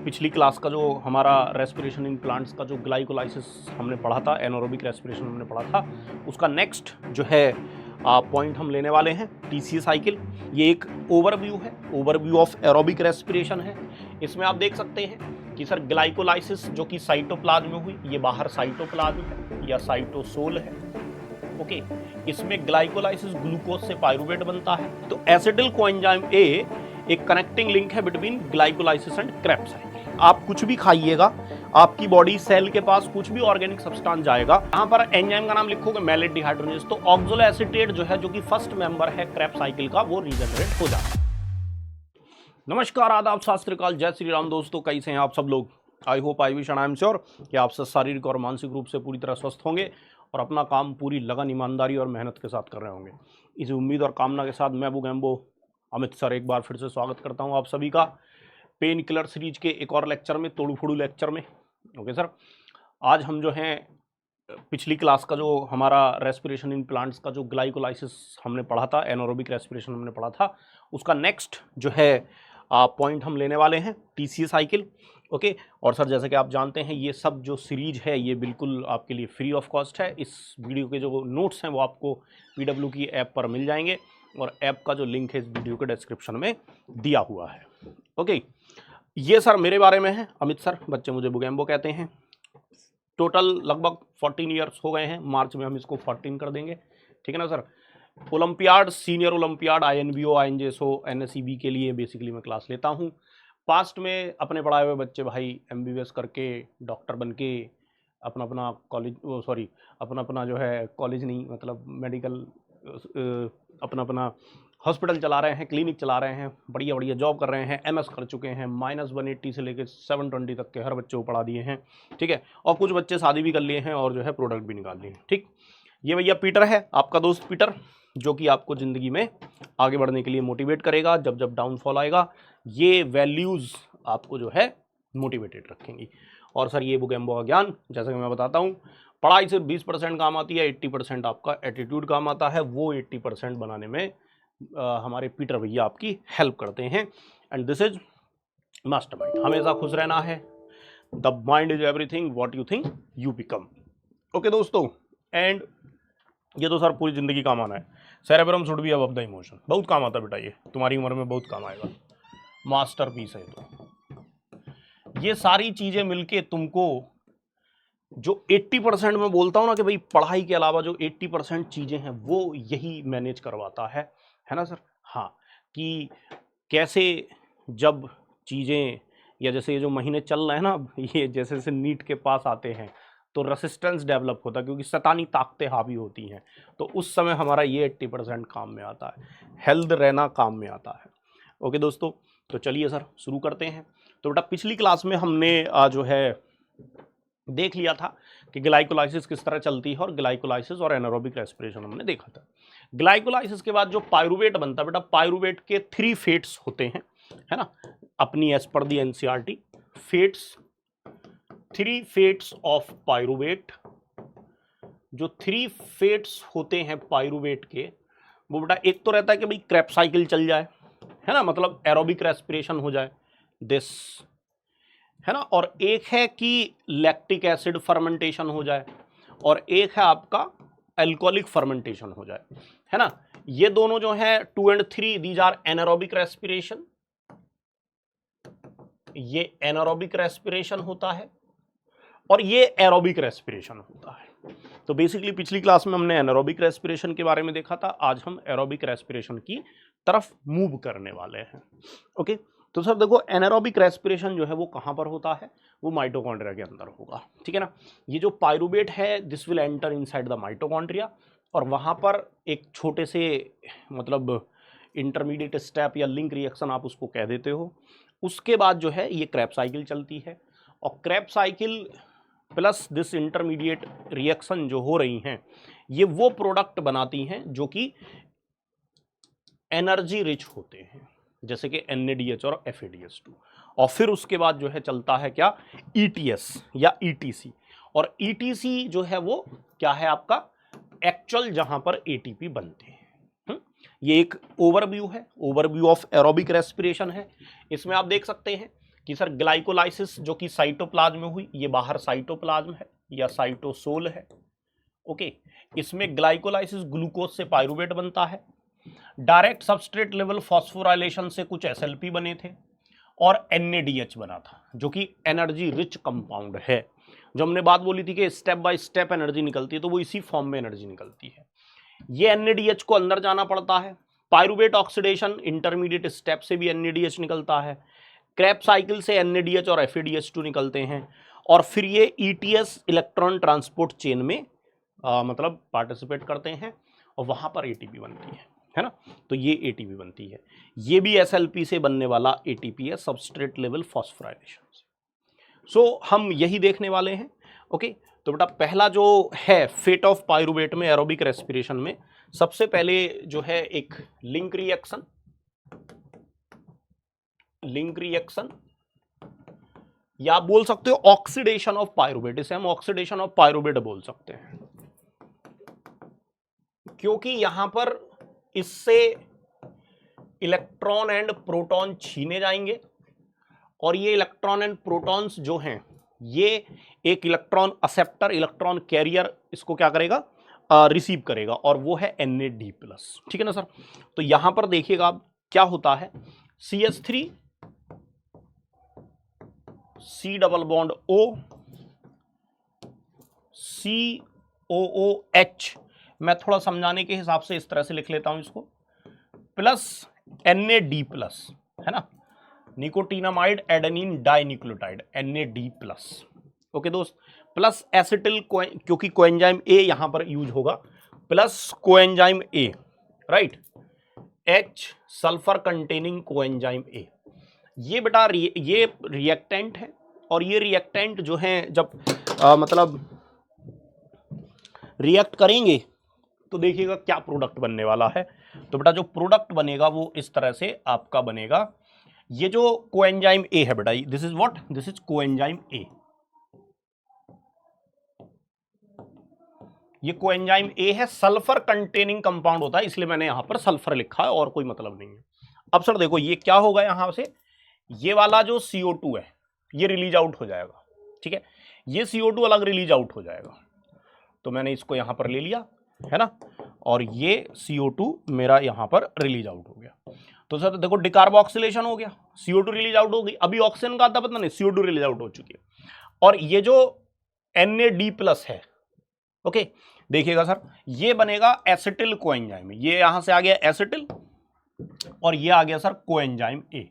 पिछली क्लास का जो हमारा रेस्पिरेशन इन प्लांट्स का जो ग्लाइकोलाइसिस हमने पढ़ा था, एनारोबिक रेस्पिरेशन हमने पढ़ा था, उसका नेक्स्ट जो है पॉइंट हम लेने वाले हैं टीसीए साइकिल। ये एक ओवरव्यू है, ओवरव्यू ऑफ एरोबिक रेस्पिरेशन है। इसमें आप देख सकते हैं कि सर ग्लाइकोलाइसिस जो कि साइटोप्लाज्म में हुई, ये बाहर साइटोप्लाज्म है या साइटोसोल है। ओके, इसमें ग्लाइकोलाइसिस ग्लूकोज से पायरुवेट बनता है। तो एसिटिल कोएंजाइम ए एक कनेक्टिंग लिंक है between glycolysis and Krebs cycle. आप कुछ भी खाइएगा, आपकी बॉडी सेल के पास कुछ भी ऑर्गेनिक सब्सटेंस जाएगा, यहां पर एंजाइम का नाम लिखोगे मैलेट डिहाइड्रोजिनेज, तो ऑक्सोलोएसीटेट जो है, जो कि फर्स्ट मेंबर है क्रेब्स साइकिल का, वो रीजनरेट हो जाता है। नमस्कार, आदाब, सत श्री अकाल, जय श्री राम दोस्तों, कैसे हैं आप सब लोग। I hope, I wish and I am sure कि आप सब शारीरिक और मानसिक रूप से पूरी तरह स्वस्थ होंगे और अपना काम पूरी लगन, ईमानदारी और मेहनत के साथ कर रहे होंगे। इसी उम्मीद और कामना के साथ मैं बुगैम्बो अमित सर एक बार फिर से स्वागत करता हूं आप सभी का पेन किलर सीरीज के एक और लेक्चर में, तोड़ू फोड़ू लेक्चर में। ओके सर, आज हम जो हैं पिछली क्लास का जो हमारा रेस्पिरेशन इन प्लांट्स का जो ग्लाइकोलाइसिस हमने पढ़ा था, एनारोबिक रेस्पिरेशन हमने पढ़ा था, उसका नेक्स्ट जो है पॉइंट हम लेने वाले हैं टीसीए साइकिल। ओके, और सर जैसे कि आप जानते हैं ये सब जो सीरीज है ये बिल्कुल आपके लिए फ्री ऑफ कॉस्ट है। इस वीडियो के जो नोट्स हैं वो आपको पीडब्ल्यू की ऐप पर मिल जाएंगे और ऐप का जो लिंक है इस वीडियो के डिस्क्रिप्शन में दिया हुआ है। ओके, ये सर मेरे बारे में है, अमित सर, बच्चे मुझे बुगैम्बो कहते हैं। टोटल लगभग 14 ईयर्स हो गए हैं, मार्च में हम इसको 14 कर देंगे, ठीक है ना sir. Olympiad, senior olympiad, INBO, INJSO, NSEB के लिए बेसिकली मैं क्लास लेता हूँ। पास्ट में अपने पढ़ाए हुए बच्चे भाई MBBS करके, डॉक्टर बन के अपना अपना कॉलेज, सॉरी अपना अपना जो है कॉलेज नहीं, मतलब मेडिकल अपना अपना हॉस्पिटल चला रहे हैं, क्लिनिक चला रहे हैं, बढ़िया बढ़िया जॉब कर रहे हैं, MS कर चुके हैं, -180 से लेकर 720 तक के हर बच्चे को पढ़ा दिए हैं, ठीक है। और कुछ बच्चे शादी भी कर लिए हैं और जो है प्रोडक्ट भी निकाल लिए हैं, ठीक। ये भैया पीटर है, आपका दोस्त पीटर, जो कि आपको ज़िंदगी में आगे बढ़ने के लिए मोटिवेट करेगा। जब जब डाउनफॉल आएगा ये वैल्यूज़ आपको जो है मोटिवेटेड रखेंगी। और सर ये बुगैम्बो का ज्ञान, जैसा कि मैं बताता हूँ, पढ़ाई सिर्फ 20% काम आती है, 80% आपका एटीट्यूड काम आता है। वो 80% बनाने में हमारे पीटर भैया आपकी हेल्प करते हैं। And this is mastermind. हमेशा खुश रहना है। The mind is everything, what you think you become. Okay दोस्तों, एंड ये तो सर पूरी जिंदगी काम आना है। Cerebrum should be above the emotion, बहुत काम आता बेटा, ये तुम्हारी उम्र में बहुत काम आएगा, मास्टरपीस है। तो ये सारी चीजें मिलके तुमको जो 80% में बोलता हूं ना कि भाई पढ़ाई के अलावा जो 80% चीजें हैं वो यही मैनेज करवाता है ना सर। हाँ, कि कैसे जब चीजें, या जैसे ये जो महीने चल रहे हैं ना, ये जैसे जैसे नीट के पास आते हैं तो रेसिस्टेंस डेवलप होता है, क्योंकि शैतानी ताकतें हावी होती हैं, तो उस समय हमारा ये 80% काम में आता है, हेल्थ रहना काम में आता है। ओके दोस्तों, तो चलिए सर शुरू करते हैं। तो बेटा पिछली क्लास में हमने जो है देख लिया था कि ग्लाइकोलाइसिस किस तरह चलती है, और ग्लाइकोलाइसिस और एनारोबिक रेस्पिरेशन हमने देखा था। ग्लाइकोलाइसिस के बाद जो पायरुवेट बनता है बेटा, पायरुवेट के 3 फेट्स होते हैं, है ना, अपनी एज पर the NCERT fates, 3 fates of pyruvate. जो 3 फेट्स होते हैं पायरुवेट के, वो बेटा एक तो रहता है कि भाई क्रेब्स साइकिल चल जाए, है ना, मतलब एरोबिक रेस्पिरेशन हो जाए, दिस, है ना, और एक है कि लैक्टिक एसिड फर्मेंटेशन हो जाए, और एक है आपका अल्कोहलिक फर्मेंटेशन हो जाए, है ना। ये दोनों जो है 2 and 3 these are anaerobic respiration, ये एनारोबिक रेस्पिरेशन होता है और ये एरोबिक रेस्पिरेशन होता है। तो बेसिकली पिछली क्लास में हमने एनारोबिक रेस्पिरेशन के बारे में देखा था, आज हम एरोबिक रेस्पिरेशन की तरफ मूव करने वाले हैं। ओके, तो सर देखो एनारोबिक रेस्पिरेशन जो है वो कहां पर होता है, वो माइटोकॉन्ड्रिया के अंदर होगा, ठीक है ना। ये जो पायरुवेट है this will enter inside the mitochondria, और वहां पर एक छोटे से, मतलब इंटरमीडिएट स्टेप या लिंक रिएक्शन आप उसको कह देते हो, उसके बाद जो है ये क्रेब्स साइकिल चलती है, और Krebs cycle plus this intermediate reaction जो हो रही हैं, ये वो प्रोडक्ट बनाती हैं जो कि एनर्जी रिच होते हैं, जैसे कि NADH और FADH2, और फिर उसके बाद जो है चलता है क्या, ETS या ETC, और ETC जो है वो क्या है आपका एक्चुअल जहां पर ATP बनते हैं। ये एक ओवरव्यू है, ओवरव्यू ऑफ एरोबिक रेस्पिरेशन है। इसमें आप देख सकते हैं कि सर ग्लाइकोलाइसिस जो कि साइटोप्लाज्म में हुई, ये बाहर साइटोप्लाज्म है या साइटोसोल है। ओके, इसमें ग्लाइकोलाइसिस ग्लूकोज से पायरुवेट बनता है, डायरेक्ट सबस्ट्रेट लेवल फॉस्फोराइलेशन से कुछ SLP बने थे और NADH बना था जो कि एनर्जी रिच कंपाउंड है। जो हमने बात बोली थी कि स्टेप बाय स्टेप एनर्जी निकलती है, तो वो इसी फॉर्म में एनर्जी निकलती है। ये NADH को अंदर जाना पड़ता है, पायरुवेट ऑक्सीडेशन इंटरमीडिएट स्टेप से भी NADH निकलता है, क्रेब्स साइकिल से NADH और FADH2 निकलते हैं और फिर ये ETS इलेक्ट्रॉन ट्रांसपोर्ट चेन में मतलब पार्टिसिपेट करते हैं और वहां पर ATP बनती है ना। तो ये ATP बनती है, ये भी SLP से बनने वाला ATP है, सबस्ट्रेट लेवल फॉस्फोराइलेशन से। सो हम यही देखने वाले हैं। ओके, तो बेटा पहला जो है फेट ऑफ पायरुवेट में एरोबिक रेस्पिरेशन में, सबसे पहले जो है एक लिंक रिएक्शन या आप बोल सकते हो ऑक्सीडेशन ऑफ पायरुवेट, इसे हम ऑक्सीडेशन ऑफ पायरुवेट बोल सकते हैं, क्योंकि यहां पर इससे इलेक्ट्रॉन एंड प्रोटॉन छीने जाएंगे और ये इलेक्ट्रॉन एंड प्रोटॉन्स जो हैं ये एक इलेक्ट्रॉन एक्सेप्टर, इलेक्ट्रॉन कैरियर इसको क्या करेगा, रिसीव करेगा और वो है NAD+। ठीक है ना सर। तो यहां पर देखिएगा आप क्या होता है, CH3 C double bond O COOH, मैं थोड़ा समझाने के हिसाब से इस तरह से लिख लेता हूं इसको, प्लस NAD+, है ना, nicotinamide adenine dinucleotide NAD+। Okay दोस्त, प्लस एसिटिल क्योंकि कोएंजाइम A यहां पर यूज होगा, plus coenzyme A, right, H sulphur containing coenzyme A। ये बेटा ये रिएक्टेंट है और ये रिएक्टेंट जो है जब मतलब रिएक्ट करेंगे तो देखिएगा क्या प्रोडक्ट बनने वाला है। तो बेटा जो प्रोडक्ट बनेगा वो इस तरह से आपका बनेगा, ये जो कोएंजाइम A है बेटा, this is what, this is coenzyme A। ये कोएंजाइम A है, सल्फर कंटेनिंग कंपाउंड होता है, इसलिए मैंने यहां पर सल्फर लिखा है और कोई मतलब नहीं है। अब सर देखो ये क्या होगा, यहां से ये वाला जो CO2 है ये रिलीज आउट हो जाएगा, ठीक है, ये CO2 अलग रिलीज आउट हो जाएगा, तो मैंने इसको यहां पर ले लिया है ना, और ये CO2 मेरा यहां पर रिलीज आउट हो गया। तो सर देखो डिकार्बोक्सिलेशन हो गया, CO2 रिलीज आउट हो गई, अभी ऑक्सीजन का आता पता नहीं, CO2 रिलीज आउट हो चुकी है। और ये जो NAD+ है, ओके, देखिएगा सर ये बनेगा एसिटिल कोएंजाइम, ये यहां से आ गया एसिटिल और ये आ गया सर कोएंजाइम A।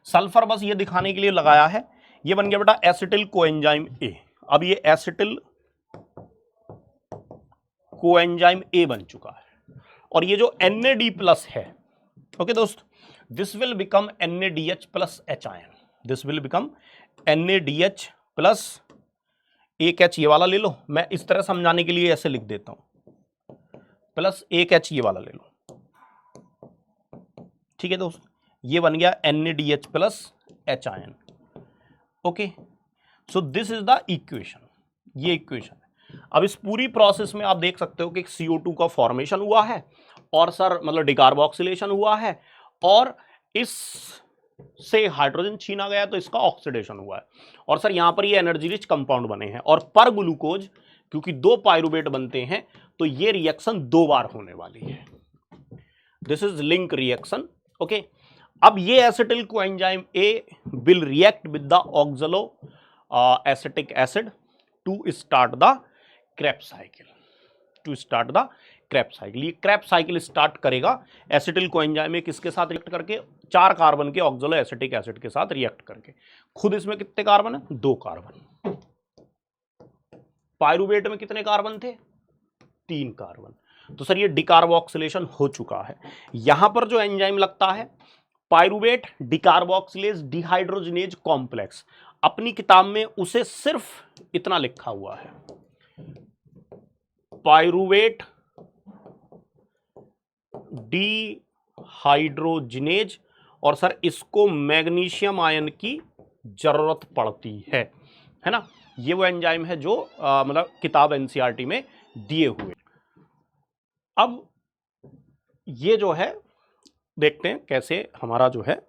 सल्फर बस ये दिखाने के लिए लगाया है, ये बन गया बेटा एसिटिल कोएंजाइम A। अब ये एसिटिल कोएंजाइम A बन चुका है और ये जो NAD+ है, ओके दोस्त, this will become NADH plus H ion, this will become NADH plus एक H, ये वाला ले लो, मैं इस तरह समझाने के लिए ऐसे लिख देता हूं, प्लस एक H ये वाला ले लो, ठीक है दोस्त, ये बन गया NADH plus H ion. Okay, so this is the equation, ये इक्वेशन है। अब इस पूरी प्रोसेस में आप देख सकते हो कि CO2 का फॉर्मेशन हुआ है और सर मतलब डिकार्बोक्सिलेशन हुआ है और इस से हाइड्रोजन छीना गया तो इसका ऑक्सीडेशन हुआ है और सर यहां पर ये एनर्जी रिच कंपाउंड बने हैं और पर ग्लूकोज क्योंकि दो पायरुवेट बनते हैं तो ये रिएक्शन दो बार होने वाली है, this is link reaction. Okay, अब ये acetyl coenzyme A will react with the ऑक्सलो acetic acid to start the Krebs cycle, to start the Krebs cycle. ये क्रेब्स साइकिल स्टार्ट करेगा एसिटिल कोएंजाइम A किसके साथ रिएक्ट करके, 4 carbon के ऑक्सलो acetic acid के साथ रिएक्ट करके। खुद इसमें कितने कार्बन है, 2 कार्बन। पायरुवेट में कितने कार्बन थे, 3 कार्बन। तो सर ये डिकार्बोक्सिलेशन हो चुका है। यहां पर जो एंजाइम लगता है पायरुवेट डिकार्बोक्सिलेज डिहाइड्रोजनेज कॉम्प्लेक्स, अपनी किताब में उसे सिर्फ इतना लिखा हुआ है, पायरुवेट डिहाइड्रोजनेज, और सर इसको मैग्नीशियम आयन की जरूरत पड़ती है ना। ये वो एंजाइम है जो मतलब किताब NCERT में दिए हुए। अब ये जो है देखते हैं कैसे हमारा जो है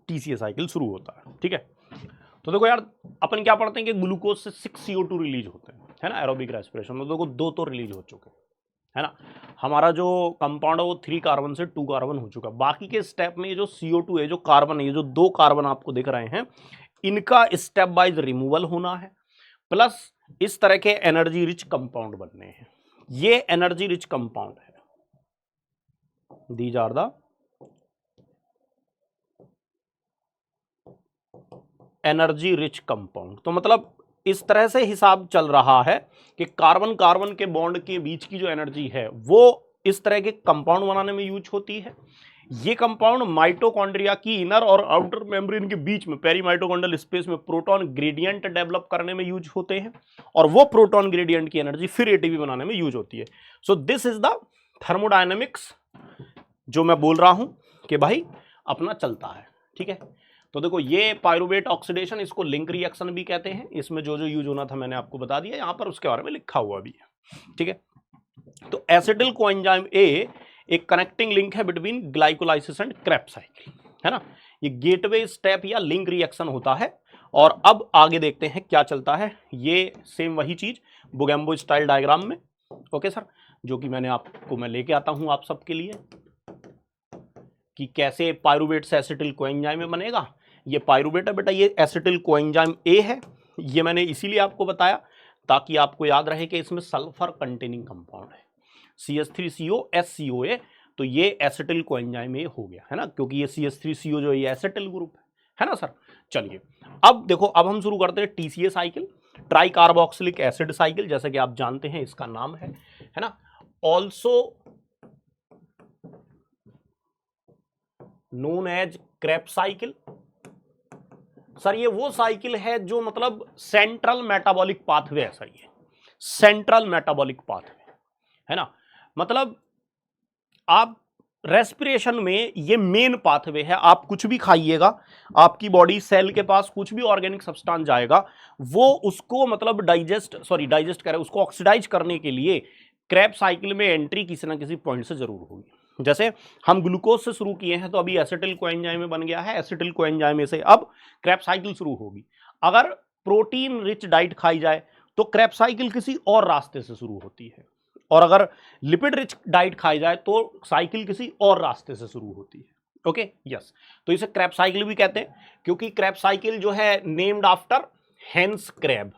TCA साइकिल शुरू होता है, ठीक है। तो देखो यार, अपन क्या पढ़ते हैं कि ग्लूकोज से 6 CO2 रिलीज होते हैं, है ना, एरोबिक रेस्पिरेशन में। देखो 2 तो रिलीज हो चुके हैं, है ना। हमारा जो कंपाउंड है वो 3 कार्बन से 2 कार्बन हो चुका। बाकी के स्टेप में ये जो CO2 है, जो कार्बन है, ये जो 2 कार्बन आपको दिख रहे हैं, इनका स्टेप वाइज रिमूवल होना है, प्लस इस तरह के एनर्जी रिच कंपाउंड बनने हैं। ये एनर्जी रिच कंपाउंड है, these are the energy rich compound. तो मतलब इस तरह से हिसाब चल रहा है कि कार्बन कार्बन के बॉन्ड के बीच की जो एनर्जी है वो इस तरह के कंपाउंड बनाने में यूज होती है। ये कंपाउंड माइटोकॉन्ड्रिया की इनर और आउटर मेम्ब्रेन के बीच में पेरीमाइटोकॉन्ड्रियल स्पेस में प्रोटॉन ग्रेडियंट डेवलप करने में यूज होते हैं, और वो प्रोटॉन ग्रेडियंट की एनर्जी फिर एटीपी बनाने में यूज होती है। सो दिस इज द थर्मोडायनेमिक्स जो मैं बोल रहा हूं कि भाई अपना चलता है, ठीक है। तो देखो ये पायरुवेट ऑक्सीडेशन, इसको लिंक रिएक्शन भी कहते हैं। इसमें जो जो यूज होना था मैंने आपको बता दिया, यहां पर उसके बारे में लिखा हुआ भी है, ठीक है। तो एसिटिल कोएंजाइम ए एक कनेक्टिंग लिंक है between glycolysis and Krebs cycle, है ना। ये गेटवे स्टेप या लिंक रिएक्शन होता है। और अब आगे देखते हैं क्या चलता है। ये सेम वही चीज बुगेम्बो स्टाइल डायग्राम में, ओके सर, जो कि मैं लेके आता हूं आप सबके लिए कि कैसे पायरुवेट से एसिटिल कोएंजाइम में बनेगा। ये पायरुवेट है बेटा, ये एसिटिल कोएंजाइम ए है। ये मैंने इसीलिए आपको बताया ताकि आपको याद रहे कि इसमें सल्फर कंटेनिंग कंपाउंड है, CH3CO SCOA। तो ये एसिटिल कोएंजाइम ए हो गया, है ना, क्योंकि ये CH3CO जो ये एसिटिल ग्रुप है ना सर। चलिए अब देखो, अब हम शुरू करते हैं TCA cycle, tri carboxylic acid cycle, जैसे कि आप जानते हैं इसका नाम है ना, also known as Krebs cycle. Sir ये वो साइकिल है जो मतलब सेंट्रल मेटाबॉलिक पाथवे है सर, ये सेंट्रल मेटाबॉलिक पाथवे है ना। मतलब आप रेस्पिरेशन में ये मेन पाथवे है। आप कुछ भी खाइएगा, आपकी बॉडी सेल के पास कुछ भी ऑर्गेनिक सब्सटेंस जाएगा, वो उसको मतलब डाइजेस्ट करे, उसको ऑक्सीडाइज करने के लिए क्रेब साइकिल में एंट्री किसी ना किसी पॉइंट से जरूर होगी। जैसे हम ग्लूकोज से शुरू किए हैं तो अभी एसिटिल कोएंजाइम में बन गया है, एसिटिल कोएंजाइम में से अब क्रेब साइकिल शुरू होगी। अगर प्रोटीन रिच डाइट खाई जाए तो क्रेब साइकिल किसी और रास्ते से शुरू होती है, और अगर लिपिड रिच डाइट खाई जाए तो साइकिल किसी और रास्ते से शुरू होती है। ओके यस, तो इसे क्रैब साइकिल भी कहते हैं, क्योंकि क्रैब साइकिल जो है नेम्ड आफ्टर हेंस क्रैब,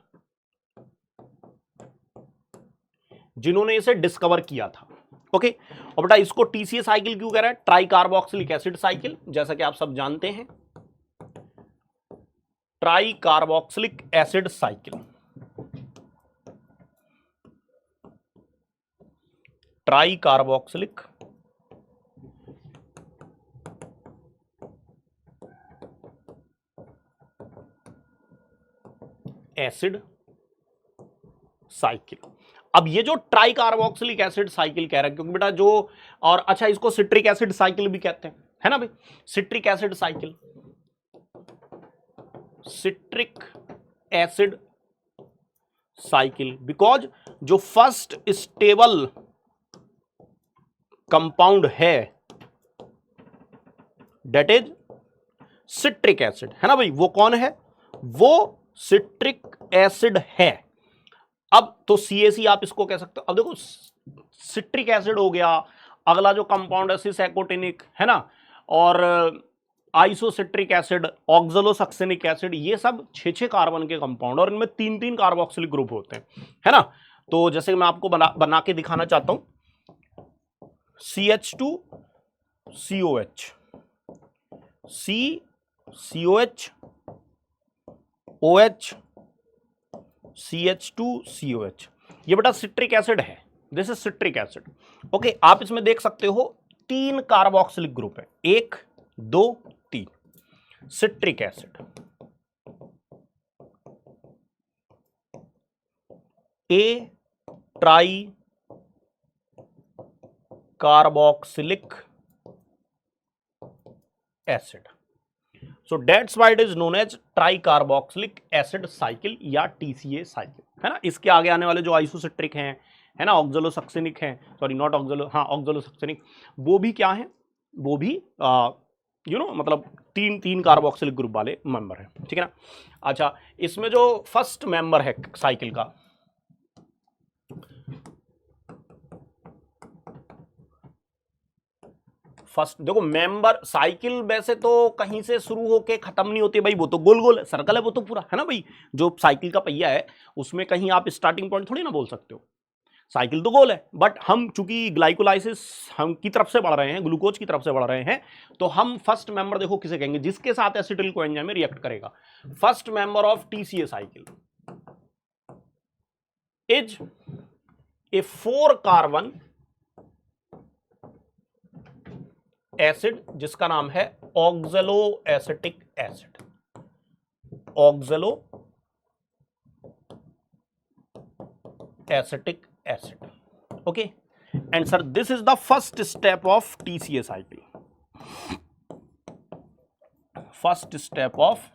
जिन्होंने इसे डिस्कवर किया था। ओके, और बेटा इसको टीसीए साइकिल क्यों कह रहा है? ट्राई कार्बोक्सिलिक एसिड साइकिल, जैसा कि आप सब जानते हैं, try carboxylic acid cycle, tri carboxylic acid cycle. अब ये जो ट्राई कार्बोक्सिलिक एसिड साइकिल कह रहा है, क्योंकि बेटा जो, और अच्छा इसको सिट्रिक एसिड साइकिल भी कहते हैं, है ना भाई, citric acid cycle, citric acid cycle, because जो फर्स्ट स्टेबल कंपाउंड है डेट इज सिट्रिक एसिड, है ना भाई, वो कौन है? वो सिट्रिक एसिड है। अब तो CAC आप इसको कह सकते हो। अब देखो सिट्रिक एसिड हो गया, अगला जो कंपाउंड है सिसएकोटिनिक, है ना, और आइसोसिट्रिक एसिड, ऑक्सलोसक्सेनिक एसिड, ये सब 6 कार्बन के कंपाउंड, और इनमें 3 कार्बोक्सिलिक ग्रुप होते हैं, है ना। तो जैसे मैं आपको बना के दिखाना चाहता हूं, CH2COH, COH, OH, CH2COH, ये बेटा सिट्रिक एसिड है, this is citric acid. Okay, आप इसमें देख सकते हो 3 कार्बोक्सिलिक ग्रुप है, 1 2 3, citric acid, a tri carboxylic acid, so that's why it is known as tri carboxylic acid cycle या TCA साइकिल, है ना। इसके आगे आने वाले जो आइसोसिट्रिक हैं, है ना, ऑक्सलोसक्सेनिक हैं, सॉरी नॉट ऑक्सलो, हाँ ऑक्सलोसक्सेनिक, वो भी क्या है, वो भी मतलब तीन तीन कार्बोक्सिलिक ग्रुप वाले मेंबर हैं, ठीक है ना। अच्छा, इसमें जो फर्स्ट मेंबर है साइकिल का, फर्स्ट देखो मेंबर साइकिल वैसे तो कहीं से शुरू होके खत्म नहीं होती भाई, वो तो गोल गोल सर्कल है वो तो पूरा, है ना भाई। जो साइकिल का पहिया है उसमें कहीं आप स्टार्टिंग पॉइंट थोड़ी ना बोल सकते हो, साइकिल तो गोल है। बट हम चूंकि ग्लाइकोलाइसिस हम की तरफ से बढ़ रहे हैं, ग्लूकोज की तरफ से बढ़ रहे हैं, तो हम फर्स्ट मेंबर देखो किसे कहेंगे, जिसके साथ एसिटिल कोएंजाइम में रिएक्ट करेगा। First member of TCA cycle is a 4 carbon acid जिसका नाम है oxalo acetic acid, oxalo acetic acid, okay. And sir this is the first step of TCA cycle, first step of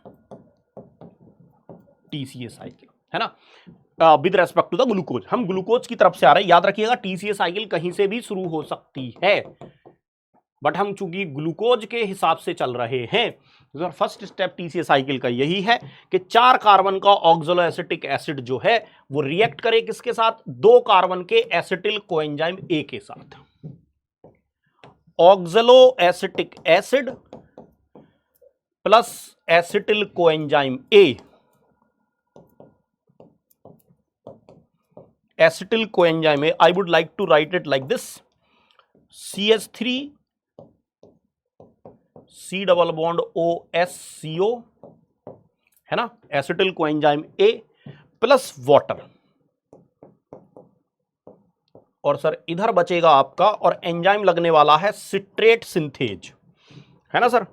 TCA cycle, है ना, with respect to the glucose. हम glucose की तरफ से आ रहे हैं, याद रखिएगा टीसीए साइकिल कहीं से भी शुरू हो सकती है, बट हम चूंकि ग्लूकोज के हिसाब से चल रहे हैं, तो फर्स्ट स्टेप टीसीए साइकिल का यही है कि 4 कार्बन का ऑक्सैलो एसिटिक एसिड जो है वो रिएक्ट करे किसके साथ, 2 कार्बन के एसिटिल कोएंजाइम ए के साथ। Oxalo acetic acid plus acetyl coenzyme A, acetyl coenzyme A, I would like to write it like this, CH3 C double bond OSCO, है ना, acetyl coenzyme A plus water, और sir इधर बचेगा आपका, और enzyme लगने वाला है सिट्रेट सिंथेज, है ना सर,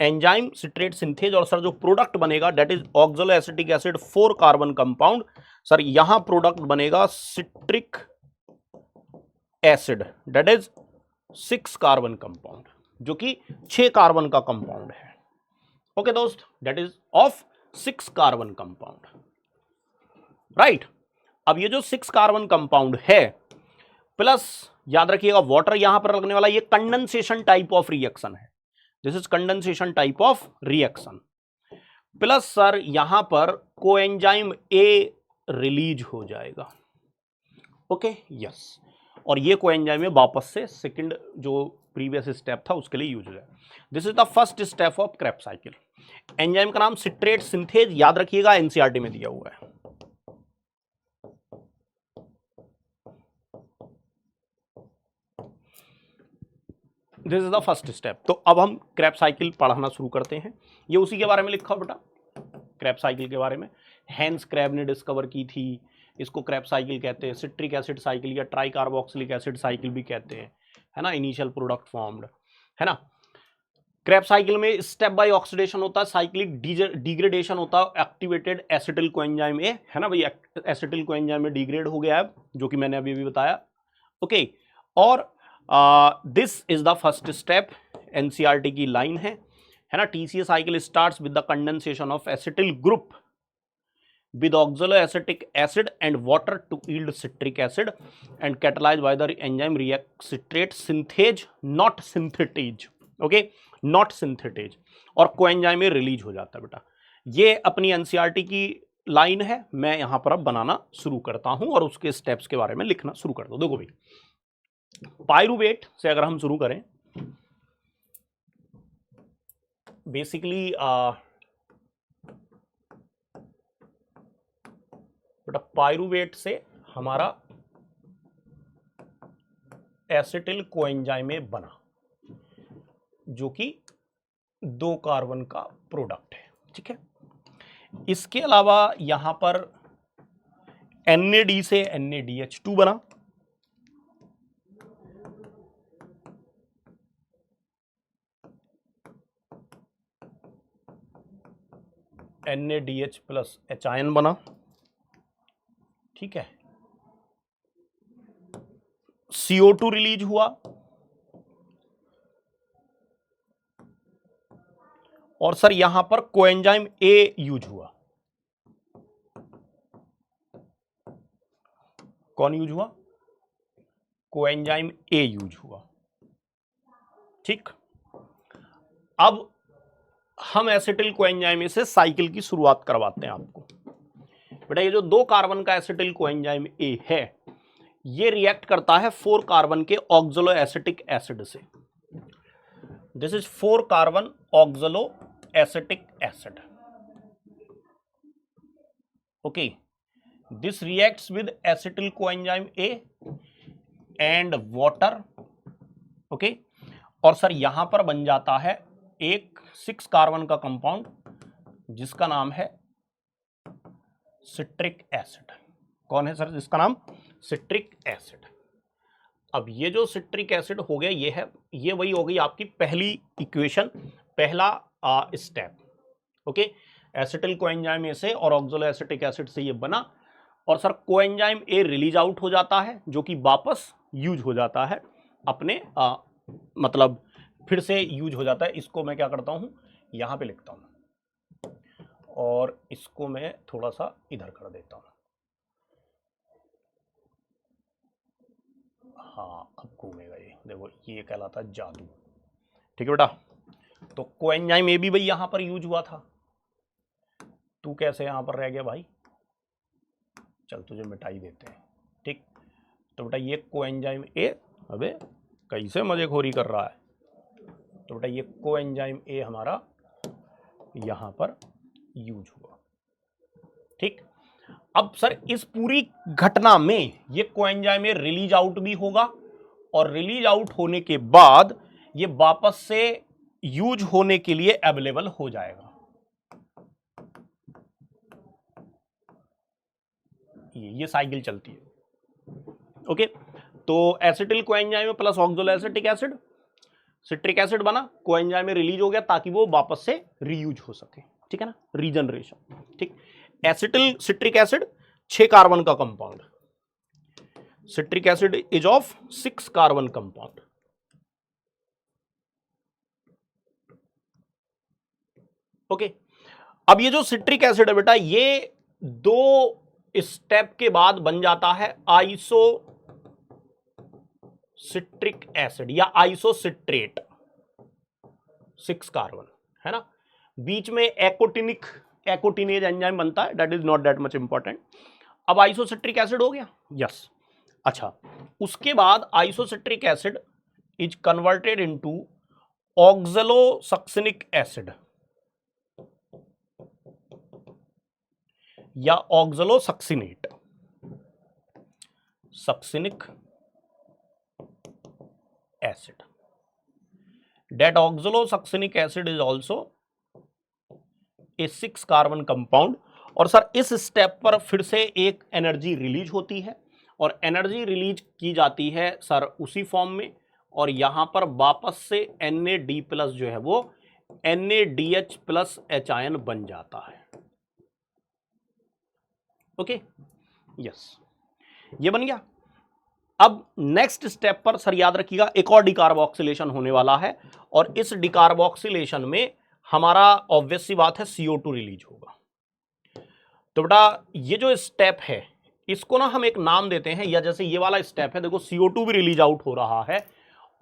एंजाइम सिट्रेट सिंथेज। और सर जो प्रोडक्ट बनेगा that is oxalo acetic acid 4 carbon compound, sir यहां प्रोडक्ट बनेगा citric acid that is 6 carbon compound, जो कि 6 कार्बन का कंपाउंड है, ओके दोस्त, that is of 6 carbon compound, right. अब ये जो 6 कार्बन कंपाउंड है प्लस याद रखिएगा वाटर यहां पर लगने वाला, ये कंडेंसेशन टाइप ऑफ रिएक्शन है, this is condensation type of reaction, plus sir यहां पर कोएंजाइम ए रिलीज हो जाएगा, ओके यस, और ये कोएंजाइम में वापस से सेकंड जो प्रीवियस स्टेप था उसके लिए यूज हो जाएगा। This is the first step of Krebs cycle. Enzyme का नाम सिट्रेट सिंथेज, याद रखिएगा एनसीईआरटी में दिया हुआ है। This is the first step. तो अब हम क्रेब्स साइकिल पढ़ना शुरू करते हैं। ये उसी के बारे में लिखा हो बेटा, क्रेब्स साइकिल के बारे में हैंस क्रैब ने डिस्कवर की थी, इसको क्रेब्स साइकिल कहते हैं, सिट्रिक एसिड साइकिल या ट्राई कार्बोक्सिलिक एसिड साइकिल भी कहते हैं, है ना, इनिशियल प्रोडक्ट फॉर्म्ड, है ना। क्रेब्स साइकिल में स्टेप बाय ऑक्सीडेशन होता है, साइक्लिक डिग्रेडेशन होता है, एक्टिवेटेड एसिटिल कोएंजाइम ए, है ना भाई, एसिटिल कोएंजाइम में डिग्रेड हो गया है, जो कि मैंने अभी भी बताया, ओके। और this is the first step, NCERT की लाइन है ना, TCA cycle starts with the condensation of acetyl group with oxaloacetic acid and water to yield citric acid and catalyzed by the enzyme react citrate synthase, not synthetase, okay, not synthetase, और coenzyme में release हो जाता है बेटा। ये अपनी NCERT की line है, मैं यहां पर अब बनाना शुरू करता हूं और उसके स्टेप्स के बारे में लिखना शुरू करता हूं। देखो भाई, पाइरूवेट से अगर हम शुरू करें, बेसिकली बेटा पाइरूवेट से हमारा एसिटिल कोएंजाइम बना, जो कि 2 कार्बन का प्रोडक्ट है, ठीक है। इसके अलावा यहां पर NAD से NADH2 बना, NADH प्लस H आयन बना, ठीक है। CO2 रिलीज हुआ, और सर यहां पर कोएंजाइम ए यूज हुआ, कौन यूज हुआ, कोएंजाइम ए यूज हुआ, ठीक। अब हम एसिटिल कोएंजाइम से साइकिल की शुरुआत करवाते हैं आपको। बेटा ये जो 2 कार्बन का एसिटिल कोएंजाइम ए है, ये रिएक्ट करता है 4 कार्बन के ऑक्सलो एसिटिक एसिड से। This is 4 carbon ऑक्सलो acetic acid. Okay, this reacts with acetyl coenzyme A and water. Okay, और सर यहां पर बन जाता है एक 6 कार्बन का कंपाउंड जिसका नाम है सिट्रिक एसिड। कौन है सर जिसका नाम? Citric acid. अब ये जो सिट्रिक एसिड हो गया, ये वही हो गई आपकी पहली इक्वेशन, पहला स्टेप। ओके, एसिटिल कोएंजाइम ए से और ऑक्सलो एसिटिक एसिड से ये बना, और sir coenzyme A release out हो जाता है जो कि वापस यूज हो जाता है अपने मतलब फिर से यूज हो जाता है। इसको मैं क्या करता हूं, यहां पे लिखता हूं और इसको मैं थोड़ा सा इधर कर देता हूं। हाँ, अब घूमेगा ये, देखो ये कहलाता है जादू। ठीक है बेटा, तो कोएंजाइम ए भी भाई यहां पर यूज हुआ था। तू कैसे यहां पर रह गया भाई? चल तुझे मिटाई देते हैं। ठीक, तो बेटा ये कोएंजाइम ए, अबे कैसे मजेखोरी कर रहा है। तो बेटा ये कोएंजाइम ए हमारा यहां पर यूज हुआ। ठीक, अब सर इस पूरी घटना में ये कोएंजाइम ए रिलीज आउट भी होगा, और रिलीज आउट होने के बाद ये वापस से यूज होने के लिए अवेलेबल हो जाएगा। ये साइकिल चलती है। ओके, तो acetyl coenzyme plus ऑक्सलो acetic acid, citric acid बना, कोएंजाइम में रिलीज हो गया ताकि वो वापस से रीयूज हो सके। ठीक है ना, रीजनरेशन। ठीक, एसिटिल सिट्रिक एसिड 6 कार्बन का compound, citric acid is of 6 carbon compound. Okay, अब ये जो सिट्रिक एसिड है बेटा, ये 2 स्टेप के बाद बन जाता है आइसो सिट्रिक एसिड या आइसोसिट्रेट, 6 कार्बन है ना। बीच में एकोटिनेज एंजाइम बनता है, that is not that much important. अब आइसोसिट्रिक एसिड हो गया, यस। अच्छा, उसके बाद isocitric acid is converted into oxalosuccinic acid या oxalosuccinate, succinic acid. That oxalosuccinic acid is also a 6 carbon compound. और सर इस स्टेप पर फिर से एक एनर्जी रिलीज होती है, और एनर्जी रिलीज की जाती है सर उसी फॉर्म में, और यहां पर वापस से NAD+ जो है वो NADH+ H आयन बन जाता है। ओके, यस, ये बन गया। अब नेक्स्ट स्टेप पर सर याद रखिएगा एक और डिकार्बोक्सिलेशन होने वाला है, और इस डिकार्बोक्सिलेशन में हमारा ऑब्वियस सी बात है CO2 रिलीज होगा। तो बेटा ये जो स्टेप है इसको ना हम एक नाम देते हैं, या जैसे ये वाला स्टेप है, देखो CO2 भी रिलीज आउट हो रहा है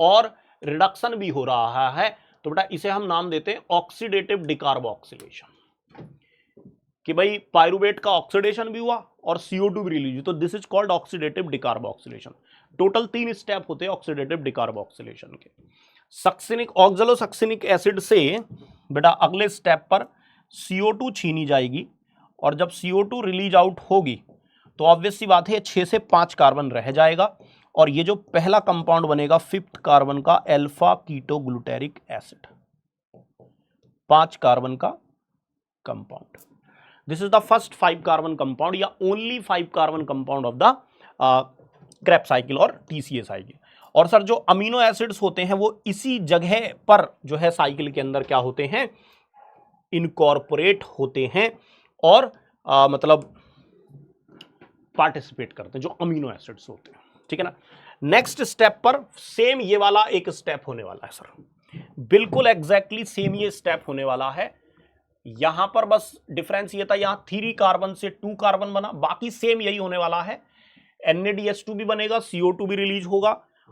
और रिडक्शन भी हो रहा है, तो बेटा इसे हम नाम देते हैं ऑक्सीडेटिव डिकार्बोक्सिलेशन, कि भाई पायरुवेट का ऑक्सीडेशन भी हुआ और CO2 भी रिलीज हुई, तो this is called oxidative decarboxylation. Total 3 step होते हैं ऑक्सीडेटिव डिकार्बोक्सिलेशन के। सक्सिनिक ऑक्सलोसक्सिनिक एसिड से बेटा अगले स्टेप पर CO2 छीनी जाएगी, और जब CO2 रिलीज आउट होगी तो ऑब्वियस सी बात है 6 से 5 कार्बन रह जाएगा, और ये जो पहला कंपाउंड बनेगा 5th कार्बन का अल्फा कीटोग्लूटेरिक एसिड, 5 कार्बन का compound. This is the first 5 carbon compound या only 5 carbon compound of the Krebs cycle और TCA साइकिल। और सर जो अमीनो एसिड्स होते हैं वो इसी जगह पर जो है साइकिल के अंदर क्या होते हैं, इनकॉर्पोरेट होते हैं, और मतलब पार्टिसिपेट करते हैं जो अमीनो एसिड्स होते हैं। ठीक है ना। नेक्स्ट स्टेप पर सेम ये वाला एक स्टेप होने वाला है सर, बिल्कुल एग्जैक्टली सेम ये स्टेप होने वाला है। यहां पर बस डिफरेंस ये था, यहां 3 कार्बन से 2 कार्बन बना, बाकी सेम यही होने वाला है। NADH2 भी बनेगा, CO2 भी रिलीज होगा,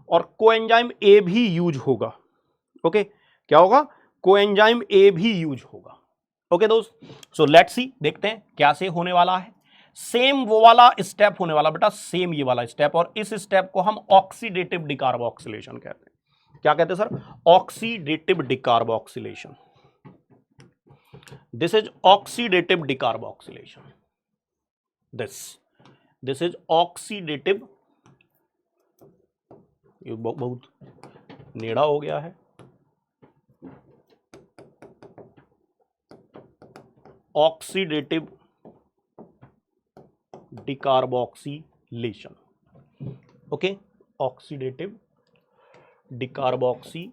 और कोएंजाइम ए भी यूज होगा। ओके, क्या होगा, कोएंजाइम ए भी यूज होगा। ओके दोस्त, सो लेट्स सी, देखते हैं क्या से होने वाला है। सेम वो वाला स्टेप होने वाला बेटा, सेम ये वाला स्टेप, और इस स्टेप को हम ऑक्सीडेटिव डिकार्बोक्सिलेशन कहते हैं। क्या कहते हैं sir? Oxidative decarboxylation. This is oxidative decarboxylation. This is oxidative, ये बहुत नेड़ा हो गया है, oxidative decarboxylation. Okay, oxidative decarboxylation.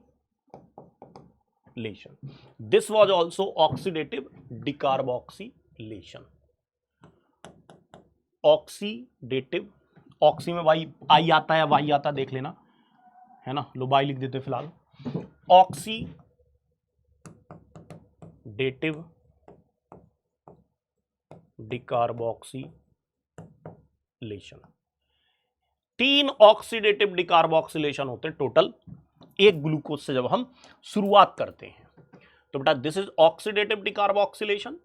This was also oxidative decarboxylation. Oxidative, oxy में वाई आई आता है, वाई आता देख लेना, है ना, लो बाई लिख देते फिलहाल। Oxidative decarboxylation. 3 ऑक्सीडेटिव डिकार्बोक्सिलेशन होते हैं टोटल एक ग्लूकोज से जब हम शुरुआत करते हैं। तो बेटा this is oxidative decarboxylation,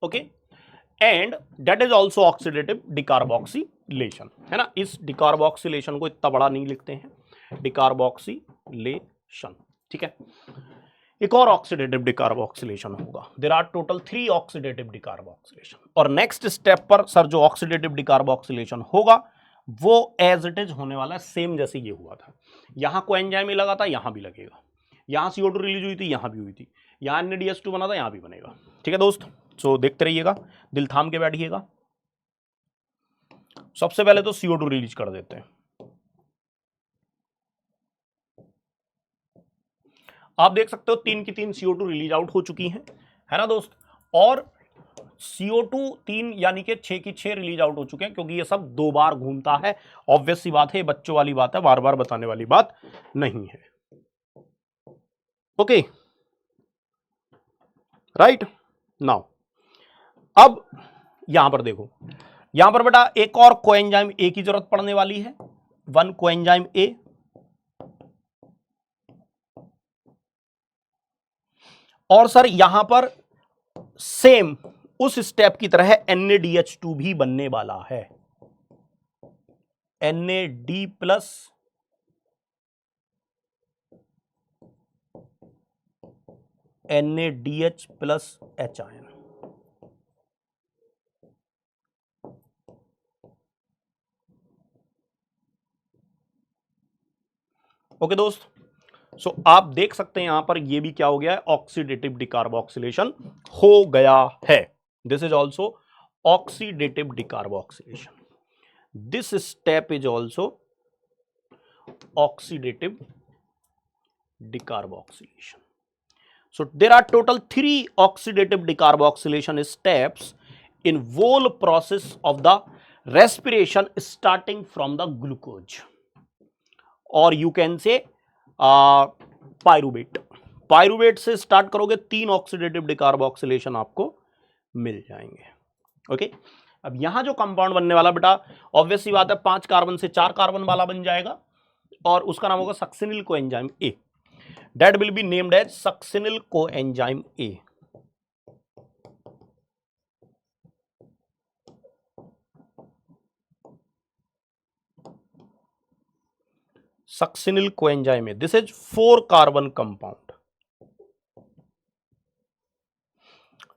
okay, and that is also oxidative decarboxylation, है ना। इस डिकार्बोक्सिलेशन को इतना बड़ा नहीं लिखते हैं, डिकार्बोक्सिलेशन, ठीक है। एक और ऑक्सीडेटिव डिकार्बोक्सिलेशन होगा। There are total 3 oxidative decarboxylation, और नेक्स्ट स्टेप पर सर जो ऑक्सीडेटिव डिकार्बोक्सिलेशन होगा वो एज इट इज होने वाला है सेम जैसे ये हुआ था। यहां कोएंजाइम में लगा था, यहां भी लगेगा, यहां CO2 रिलीज हुई थी, यहां भी हुई थी, यहां NADH2 बना था, यहां भी बनेगा, ठीक है दोस्त। सो देखते रहिएगा, दिल थाम के बैठिएगा। सबसे पहले तो CO2 रिलीज कर देते हैं। आप देख सकते हो 3 की 3 CO2 रिलीज आउट हो चुकी हैं, है ना दोस्त, और CO2 3 यानी कि 6 की 6 रिलीज आउट हो चुके हैं, क्योंकि ये सब 2 बार घूमता है। ऑब्वियस सी बात है, बच्चों वाली बात है, बार बार बताने वाली बात नहीं है। ओके, राइट नाउ, अब यहां पर देखो, यहां पर बेटा एक और कोएंजाइम ए की जरूरत पड़ने वाली है, 1 कोएंजाइम ए, और सर यहां पर सेम उस स्टेप की तरह NADH2 भी बनने वाला है, NAD plus NADH plus H ion. Okay दोस्त, सो आप देख सकते हैं यहां पर ये भी क्या हो गया है, ऑक्सीडेटिव डिकार्बोक्सिलेशन हो गया है। This is also oxidative decarboxylation, this step is also oxidative decarboxylation. So there are total 3 oxidative decarboxylation steps in whole process of the respiration starting from the glucose, or you can say pyruvate। Pyruvate से start करोगे 3 oxidative decarboxylation आपको मिल जाएंगे। Okay, अब यहां जो compound बनने वाला बेटा ऑब्वियस सी बात है 5 कार्बन से 4 कार्बन वाला बन जाएगा, और उसका नाम होगा succinyl coenzyme A. That will be named as succinyl coenzyme A. Succinyl coenzyme A. This is 4 carbon compound.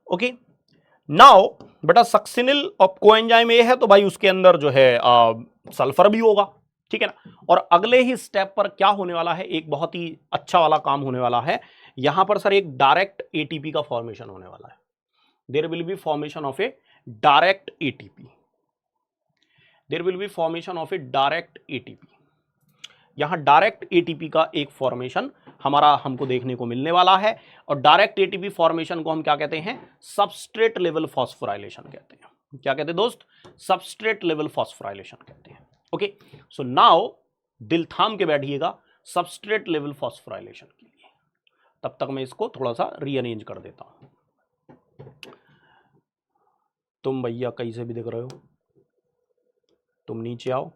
Okay. Now, बेटा सक्सिनिल कोएंजाइम ए है तो भाई उसके अंदर जो है सल्फर भी होगा, ठीक है ना। और अगले ही स्टेप पर क्या होने वाला है, एक बहुत ही अच्छा वाला काम होने वाला है। यहां पर सर एक डायरेक्ट ATP का फॉर्मेशन होने वाला है। There will be formation of a direct ATP, there will be formation of a direct ATP। यहां डायरेक्ट ATP का एक फॉर्मेशन हमको देखने को मिलने वाला है, और डायरेक्ट ATP फॉर्मेशन को हम क्या कहते हैं, सबस्ट्रेट लेवल फॉस्फोराइलेशन कहते हैं। क्या कहते हैं दोस्त, सबस्ट्रेट लेवल फॉस्फोराइलेशन कहते हैं। ओके, सो नाउ दिल थाम के बैठिएगा सबस्ट्रेट लेवल फॉस्फोराइलेशन के लिए। तब तक मैं इसको थोड़ा सा रीअरेंज कर देता हूं। तुम भैया कैसे भी दिख रहे हो, तुम नीचे आओ,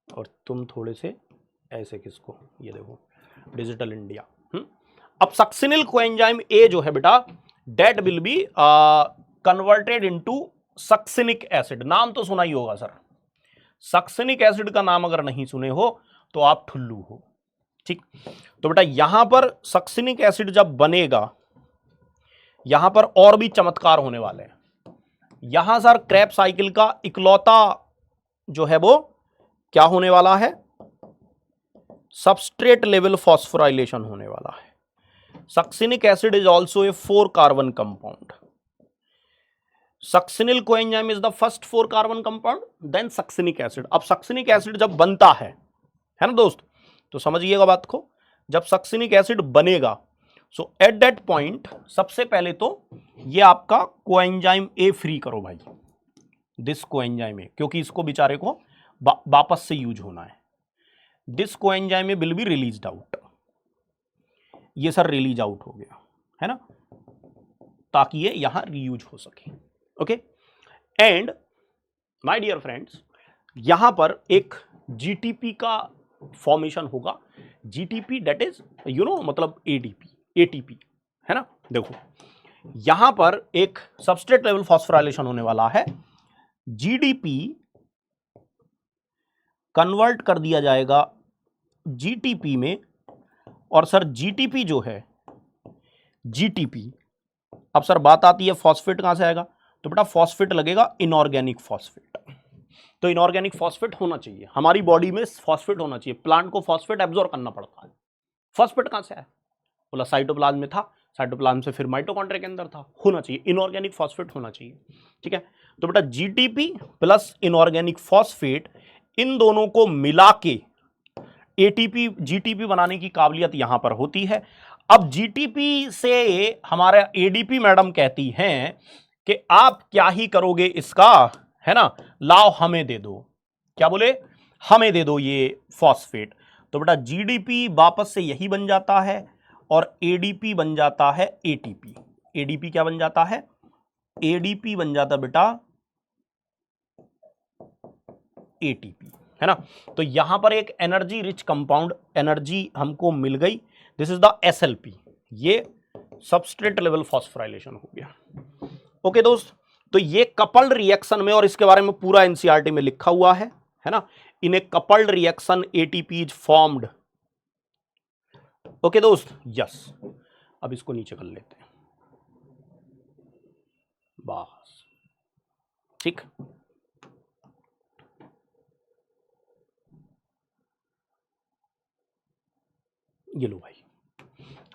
और तुम थोड़े से ऐसे, किसको, ये देखो डिजिटल इंडिया। अब सक्सिनिल कोएंजाइम ए जो है बेटा, that will be converted into succinic acid. नाम तो सुना ही होगा सर, सक्सिनिक एसिड का नाम अगर नहीं सुने हो तो आप ठुल्लू हो, ठीक। तो बेटा यहां पर सक्सिनिक एसिड जब बनेगा, यहां पर और भी चमत्कार होने वाले हैं। यहां सर क्रेब्स साइकिल का इकलौता जो है वो क्या होने वाला है, सबस्ट्रेट लेवल फॉस्फोराइलेशन होने वाला है। Succinic acid is also a 4 carbon compound. Succinyl coenzyme is the first 4 carbon compound, then succinic acid. अब सक्सिनिक एसिड जब बनता है ना दोस्त, तो समझिएगा बात को, जब सक्सिनिक एसिड बनेगा, सो एट दैट पॉइंट सबसे पहले तो ये आपका कोएंजाइम ए फ्री करो भाई, दिस कोएंजाइम ए, क्योंकि इसको बेचारे को वापस से यूज होना है। This coenzyme A will be released out, ये सर रिलीज आउट हो गया है ना, ताकि ये यहां रीयूज हो सके। Okay, and my dear friends, यहां पर एक जीटीपी का फॉर्मेशन होगा। जीटीपी दैट इज मतलब एटीपी है ना। देखो यहां पर एक सबस्ट्रेट लेवल फॉस्फोराइलेशन होने वाला है, जीडीपी कन्वर्ट कर दिया जाएगा जीटीपी में, और सर जीटीपी जो है, जीटीपी, अब सर बात आती है फॉस्फेट कहां से आएगा, तो बेटा फॉस्फेट लगेगा इनऑर्गेनिक फॉस्फेट। तो इनऑर्गेनिक फॉस्फेट होना चाहिए हमारी बॉडी में, फॉस्फेट होना चाहिए, प्लांट को फॉस्फेट एब्जॉर्ब करना पड़ता है। फॉस्फेट कहां से आया, बोला साइटोप्लाज्म में था, साइटोप्लाज्म से फिर माइटोकॉन्ड्रिया के अंदर था, होना चाहिए इनऑर्गेनिक फॉस्फेट होना चाहिए, ठीक है। तो बेटा जीटीपी प्लस इनऑर्गेनिक फॉस्फेट, इन दोनों को मिला के एटीपी जीटीपी बनाने की काबिलियत यहां पर होती है। अब जीटीपी से हमारे एडीपी मैडम कहती हैं कि आप क्या ही करोगे इसका, है ना, लाओ हमें दे दो, क्या बोले, हमें दे दो ये फॉस्फेट। तो बेटा जीडीपी वापस से यही बन जाता है, और एडीपी बन जाता है एटीपी। एडीपी क्या बन जाता है, एडीपी बन जाता बेटा एटीपी, है ना। तो यहां पर एक एनर्जी रिच कंपाउंड एनर्जी हमको मिल गई, दिस इज द एसएलपी, ये सबस्ट्रेट लेवल फॉस्फोराइलेशन हो गया। ओके दोस्त, तो ये कपल्ड रिएक्शन में, और इसके बारे में पूरा एनसीईआरटी में लिखा हुआ है ना, in a coupled reaction ATP is formed. Okay दोस्त, यस। अब इसको नीचे कर लेते हैं, बस ठीक। ये लो भाई,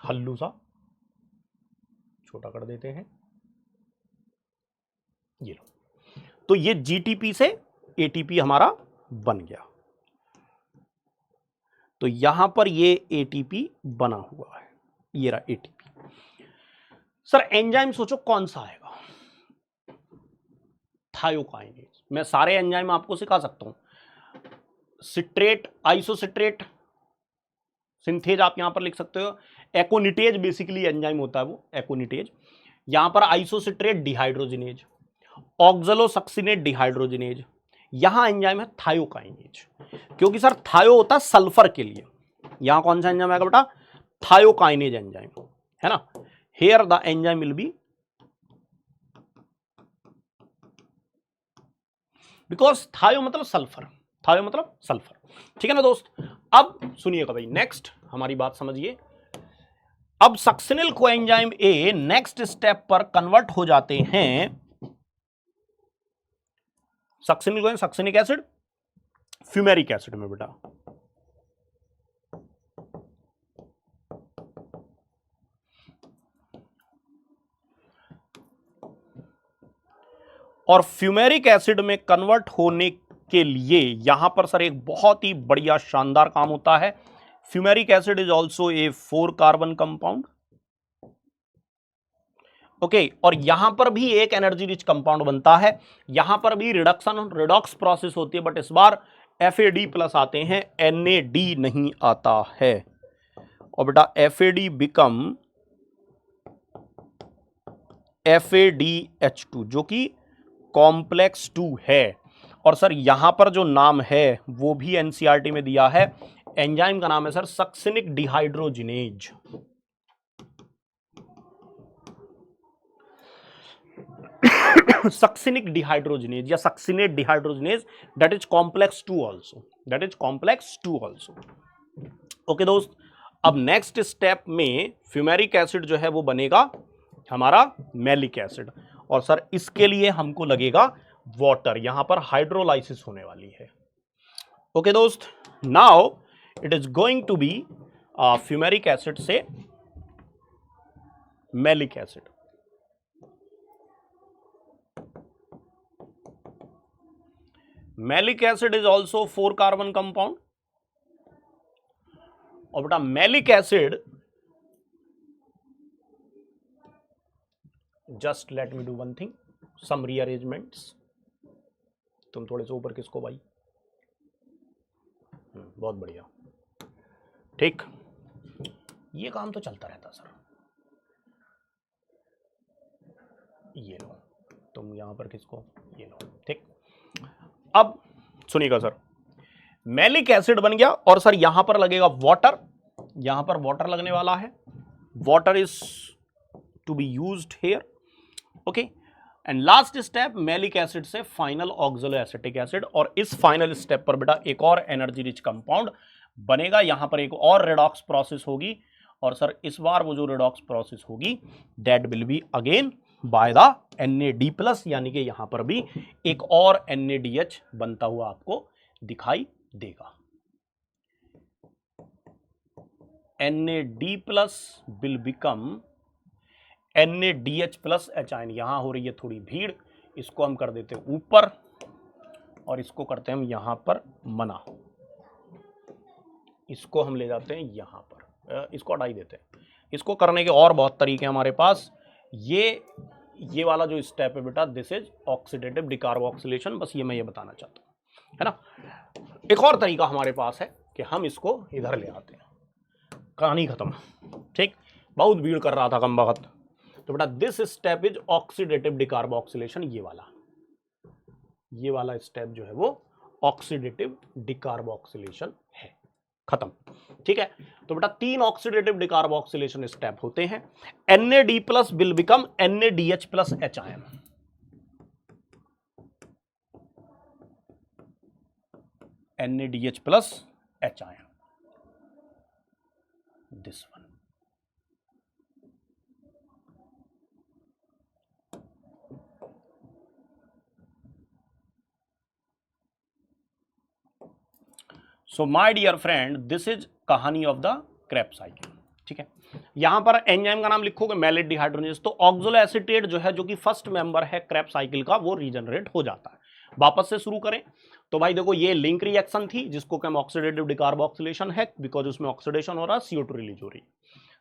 हल्लू सा छोटा कर देते हैं, ये लो। तो ये जीटीपी से एटीपी हमारा बन गया, तो यहां पर ये एटीपी बना हुआ है, ये रहा एटीपी। सर एंजाइम सोचो कौन सा आएगा, थायोकाइनेज। मैं सारे एंजाइम आपको सिखा सकता हूं, सिट्रेट, आइसोसिट्रेट, सिंथेज आप यहां पर लिख सकते हो, एकोनिटेज बेसिकली एंजाइम होता है वो, एकोनिटेज। यहां पर आइसोसिट्रेट डिहाइड्रोजिनेज, ऑक्सलोसक्सिनेट डिहाइड्रोजिनेज, यहां एंजाइम है थायोकाइनेज, क्योंकि सर थायो होता है सल्फर के लिए, यहां कौन सा एंजाइम आएगा बेटा, थायोकाइनेज एंजाइम, है ना। Here the enzyme will be, because थायो मतलब सल्फर, थायो मतलब सल्फर, ठीक है ना दोस्त। अब सुनिएगा भाई, नेक्स्ट हमारी बात समझिए। अब succinyl coenzyme A next step पर कन्वर्ट हो जाते हैं, succinyl coenzyme, succinic acid fumaric acid में बेटा, और फ्यूमेरिक एसिड में कन्वर्ट होने के लिए यहां पर सर एक बहुत ही बढ़िया शानदार काम होता है। Fumaric acid is also a 4 carbon compound, okay, और यहां पर भी एक एनर्जी रिच कंपाउंड बनता है, यहां पर भी रिडक्शन रिडॉक्स प्रोसेस होती है, बट इस बार FAD प्लस आते हैं, NAD नहीं आता है, और बेटा FAD बिकम FADH2 जो कि कॉम्प्लेक्स 2 है। और सर यहां पर जो नाम है वो भी एनसीईआरटी में दिया है, एंजाइम का नाम है sir succinic dehydrogenase, succinic dehydrogenase या succinate dehydrogenase, that is complex 2 also, that is complex 2 also. Okay दोस्त, अब नेक्स्ट स्टेप में फ्यूमेरिक एसिड जो है वो बनेगा हमारा मैलिक एसिड, और सर इसके लिए हमको लगेगा वाटर, यहां पर हाइड्रोलाइसिस होने वाली है। ओके दोस्त, now it is going to be fumaric acid से malic acid. Malic acid is also 4 carbon compound, और बेटा malic acid, just let me do one thing, some rearrangements. तुम थोड़े से ऊपर किसको भाई, बहुत बढ़िया, ठीक, ये काम तो चलता रहता सर। ये लो, तुम यहां पर किसको, ये लो, ठीक। अब सुनिएगा सर, मैलिक एसिड बन गया, और सर यहां पर लगेगा वाटर, यहां पर वाटर लगने वाला है, water is to be used here. Okay, and last step malic acid से फाइनल ऑक्सलो एसिटिक एसिड, और इस फाइनल स्टेप पर बेटा एक और एनर्जी रिच कंपाउंड बनेगा, यहां पर एक और रेडॉक्स प्रोसेस होगी, और सर इस बार वो जो रेडॉक्स प्रोसेस होगी that will be again by the NAD+, यानी कि यहां पर भी एक और NADH बनता हुआ आपको दिखाई देगा। NAD+ विल बिकम NADH+H, यहां हो रही है थोड़ी भीड़, इसको हम कर देते हैं ऊपर, और इसको करते हैं हम यहां पर मना, इसको हम ले जाते हैं यहां पर, इसको हटा ही देते हैं। इसको करने के और बहुत तरीके हमारे पास, ये वाला जो स्टेप है बेटा दिस इज ऑक्सीडेटिव डिकार्बोक्सिलेशन, बस ये मैं ये बताना चाहता हूं, है ना। एक और तरीका हमारे पास है कि हम इसको इधर ले आते हैं, कहानी खत्म, ठीक। बहुत भीड़ कर रहा था कम वक्त, तो बेटा this step is oxidative decarboxylation, ये वाला स्टेप जो है वो ऑक्सीडेटिव डिकार्बोक्सिलेशन है, खत्म, ठीक है। तो बेटा 3 ऑक्सीडेटिव डिकार्बोक्सिलेशन स्टेप होते हैं। NAD+ will become NADH+H ion, NADH+H ion, this one. So my dear friend, this is कहानी ऑफ द क्रेब्स साइकिल, ठीक है। यहां पर एंजाइम का नाम लिखोगे मैलेट डिहाइड्रोजनेज, तो ऑक्सलो एसीटेट जो है, जो कि फर्स्ट मेंबर है क्रेब्स साइकिल का, वो रीजनरेट हो जाता है। वापस से शुरू करें तो भाई देखो, ये लिंक रिएक्शन थी जिसको हम ऑक्सीडेटिव डिकार्बोक्सिलेशन है, बिकॉज उसमें ऑक्सीडेशन हो रहा है, CO2 रिलीज हो रही है।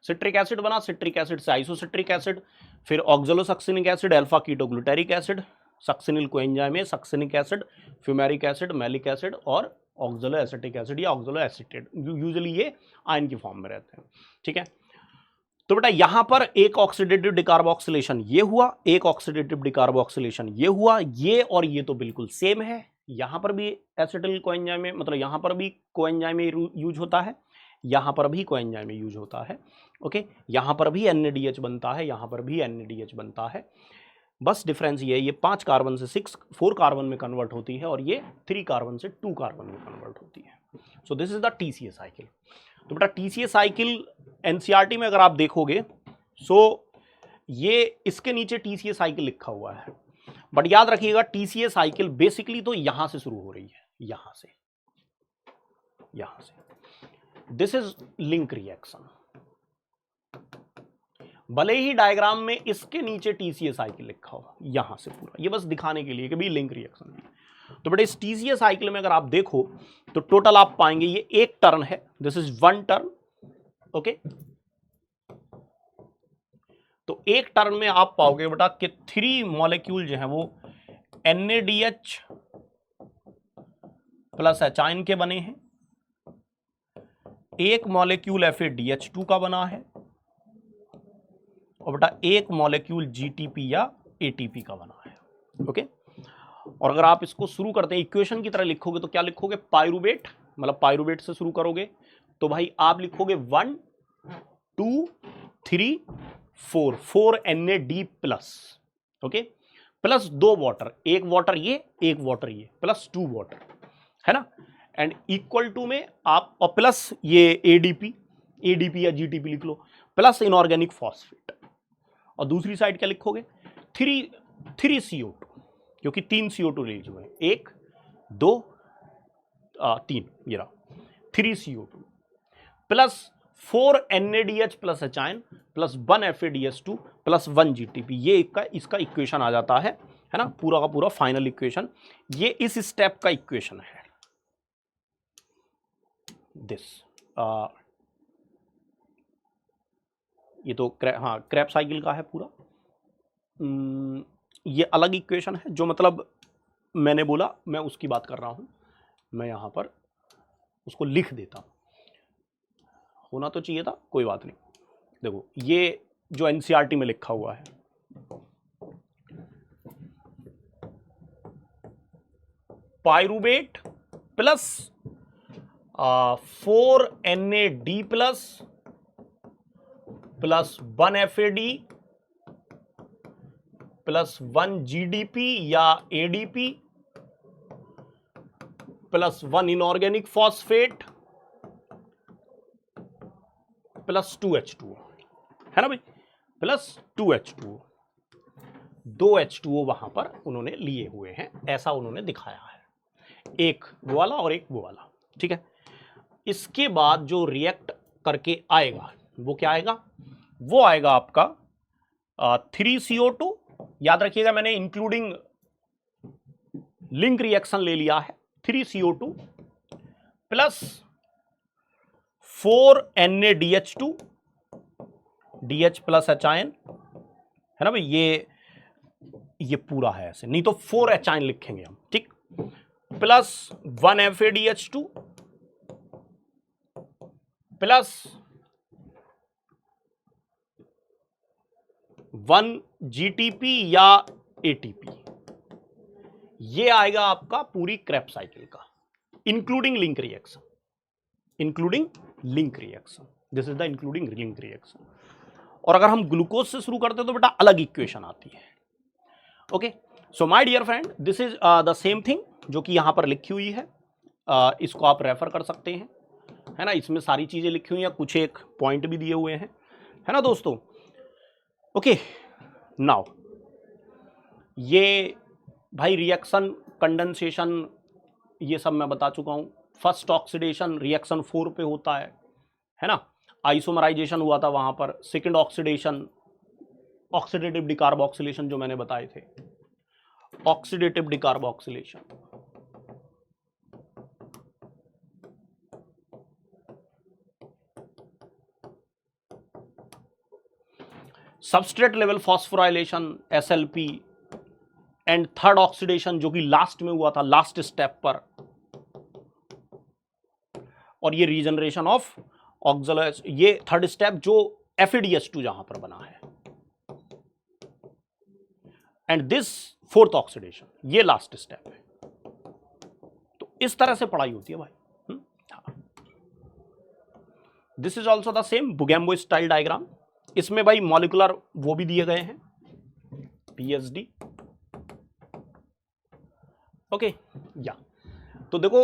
सिट्रिक एसिड बना, सिट्रिक एसिड से आइसोसिट्रिक एसिड, फिर oxalosuccinic acid, alpha ketoglutaric acid, succinyl coenzyme में succinic acid, fumaric acid, malic acid, और ऑक्सलो एसिटिक एसिड या ऑक्सलो एसीटेट, यूजुअली ये आयन की फॉर्म में रहते हैं, ठीक है। तो बेटा यहां पर एक ऑक्सीडेटिव डिकार्बोक्सिलेशन ये हुआ, एक ऑक्सीडेटिव डिकार्बोक्सिलेशन ये हुआ, ये और ये तो बिल्कुल सेम है। यहां पर भी एसिटिल कोएंजाइम में, मतलब यहां पर भी कोएंजाइम में यूज होता है, यहां पर भी कोएंजाइम में यूज होता है, ओके। यहां पर भी NADH बनता है, यहां पर भी NADH बनता है, बस डिफरेंस ये है, ये 5 कार्बन से 4 कार्बन में कन्वर्ट होती है, और ये 3 कार्बन से 2 कार्बन में कन्वर्ट होती है। सो this is the TCA cycle. तो बेटा TCA साइकिल NCERT में अगर आप देखोगे, सो ये इसके नीचे TCA साइकिल लिखा हुआ है, बट याद रखिएगा TCA साइकिल बेसिकली तो यहां से शुरू हो रही है, यहां से। दिस इज लिंक रिएक्शन, भले ही डायग्राम में इसके नीचे TCA साइकिल लिखा हो, यहां से पूरा, ये बस दिखाने के लिए कि भी लिंक रिएक्शन है। तो बेटा इस TCA साइकिल में अगर आप देखो तो टोटल आप पाएंगे ये एक टर्न है, दिस इज 1 टर्न, ओके। तो एक टर्न में आप पाओगे बेटा कि 3 मॉलिक्यूल जो है वो NADH प्लस H आयन के बने हैं, एक मॉलिक्यूल FADH2 का बना है, और बेटा एक मॉलिक्यूल GTP या ATP का बना है, ओके। और अगर आप इसको शुरू करते हैं इक्वेशन की तरह लिखोगे तो क्या लिखोगे, पायरुवेट, मतलब पायरुवेट से शुरू करोगे तो भाई आप लिखोगे 1 2 3 4 NAD+, ओके, प्लस 2 वाटर, एक वाटर ये, एक वाटर ये, प्लस 2 वाटर, है ना, एंड इक्वल टू में आप और प्लस ये एडीपी, एडीपी या जीटीपी लिख लो, प्लस इनऑर्गेनिक फॉस्फेट, और दूसरी साइड क्या लिखोगे, 3 CO2, क्योंकि 3 CO2 रिलीज हुए, 1 2 3, ये रहा 3 CO2 प्लस 4 NaDH प्लस एचाइन प्लस 1 FADS2 प्लस 1 GTP, ये इसका इक्वेशन आ जाता है ना, पूरा का पूरा फाइनल इक्वेशन, ये इस स्टेप का इक्वेशन है दिस। ये तो क्रैब साइकिल का है पूरा। ये अलग इक्वेशन है, जो मतलब मैंने बोला मैं उसकी बात कर रहा हूं, मैं यहां पर उसको लिख देता हूं, होना तो चाहिए था, कोई बात नहीं। देखो ये जो एनसीईआरटी में लिखा हुआ है, pyruvate plus 4 NaD plus 1 FAD plus 1 GDP या ADP plus 1 inorganic phosphate plus 2 H2O, है ना भाई, प्लस 2 H2O, 2 H2O वहां पर उन्होंने लिए हुए हैं, ऐसा उन्होंने दिखाया है, एक वो वाला और एक वो वाला, ठीक है। इसके बाद जो रिएक्ट करके आएगा वो क्या आएगा, वो आएगा आपका 3 CO2, याद रखिएगा मैंने इंक्लूडिंग लिंक रिएक्शन ले लिया है, 3 CO2 plus 4 NaDH2 DH plus एचाइन, है ना भाई, ये पूरा है ऐसे, नहीं तो 4 एचाइन लिखेंगे हम, ठीक, प्लस 1 FADH2 प्लस 1 GTP या ATP, ये आएगा आपका पूरी क्रैब साइकिल का, including link reaction, including link reaction, this is the including link reaction. और अगर हम ग्लूकोज से शुरू करते तो बेटा अलग इक्वेशन आती है। Okay, so my dear friend, this is the same thing जो कि यहां पर लिखी हुई है, इसको आप रेफर कर सकते हैं, है ना, इसमें सारी चीजें लिखी हुई हैं, कुछ एक पॉइंट भी दिए हुए हैं, है ना दोस्तों। ओके, नाउ ये भाई रिएक्शन, कंडेंसेशन, ये सब मैं बता चुका हूं। फर्स्ट ऑक्सीडेशन रिएक्शन 4 पे होता है ना, आइसोमराइजेशन हुआ था वहां पर। सेकंड ऑक्सीडेशन, ऑक्सीडेटिव डिकार्बोक्सिलेशन जो मैंने बताए थे, oxidative decarboxylation. Substrate level phosphorylation SLP, and third oxidation जो कि लास्ट में हुआ था, लास्ट स्टेप पर, और ये रीजनरेशन ऑफ ऑक्सलेस, ये थर्ड स्टेप जो FADS2 जहां पर बना है, एंड दिस फोर्थ ऑक्सीडेशन, ये लास्ट स्टेप है। तो इस तरह से पढ़ाई होती है भाई। This is also the same बुगैम्बो स्टाइल डायग्राम, इसमें भाई मॉलिकुलर वो भी दिए गए हैं, PSD। ओके, या तो देखो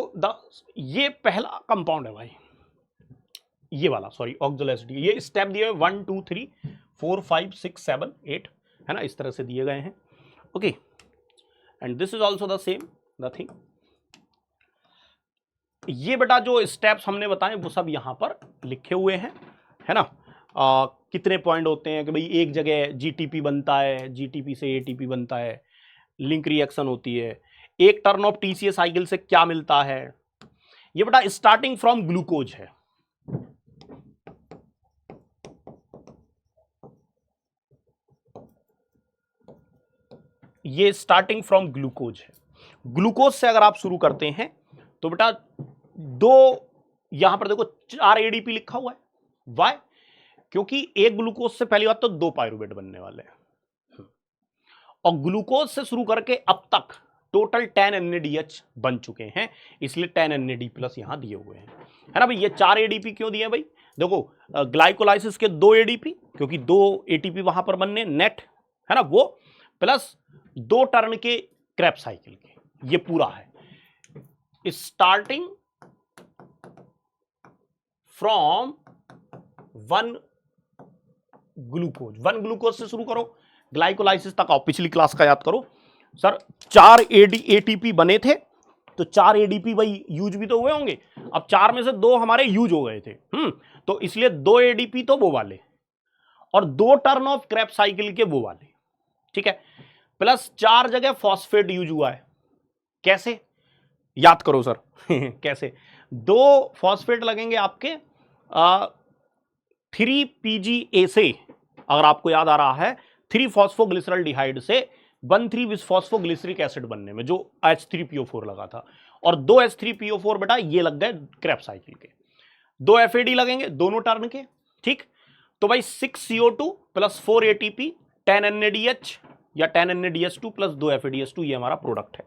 ये पहला कंपाउंड है भाई, ये वाला, सॉरी ऑक्सलेस डी, ये स्टेप दिए 1 2 3 4 5 6 7 8, है ना, इस तरह से दिए गए हैं। Okay, and this is also the same the thing. ये बेटा जो स्टेप्स हमने बताए वो सब यहां पर लिखे हुए हैं, है ना। कितने पॉइंट होते हैं कि भाई एक जगह GTP बनता है, GTP से ATP बनता है, लिंक रिएक्शन होती है, एक टर्न ऑफ TCA साइकिल से क्या मिलता है। ये बेटा स्टार्टिंग फ्रॉम ग्लूकोज है, ये स्टार्टिंग फ्रॉम ग्लूकोज है। ग्लूकोज से अगर आप शुरू करते हैं तो बेटा दो, यहां पर देखो 4 ADP लिखा हुआ है, वाई, क्योंकि एक ग्लूकोज से पहली बात तो 2 पायरुवेट बनने वाले हैं, और ग्लूकोज से शुरू करके अब तक टोटल 10 NaDH बन चुके हैं, इसलिए 10 NaD प्लस यहां दिए हुए हैं, है ना भाई। ये 4 ADP क्यों दिए भाई, देखो ग्लाइकोलाइसिस के 2 ADP, क्योंकि 2 ATP वहां पर बनने नेट, है ना, वो प्लस 2 टर्न के क्रेब्स साइकिल के, ये पूरा है स्टार्टिंग फ्रॉम 1 ग्लूकोज से शुरू करो, ग्लाइकोलाइसिस तक आओ। पिछली क्लास का याद करो सर, 4 एटीपी बने थे, तो 4 एडीपी भाई यूज भी तो हुए होंगे। अब 4 में से 2 हमारे यूज हो गए थे, तो इसलिए 2 एडीपी तो वो वाले और 2 टर्न ऑफ क्रेब्स साइकिल के वो वाले, ठीक है। प्लस 4 जगह फॉस्फेट यूज हुआ है। कैसे याद करो सर कैसे? 2 फॉस्फेट लगेंगे आपके 3PGA से, अगर आपको याद आ रहा है 3 फॉस्फोग्लिसरॉल्डिहाइड से 1,3 बिसफॉस्फोग्लिसरिक एसिड बनने में जो H3PO4 लगा था, और 2 H3PO4 बेटा ये लग गए क्रेब्स साइकिल के। 2 FAD लगेंगे दोनों टर्न के, ठीक। तो भाई 6 CO2 प्लस 4 ATP 10 NADH या 10 NADH2 प्लस 2 FADH2, ये हमारा प्रोडक्ट है।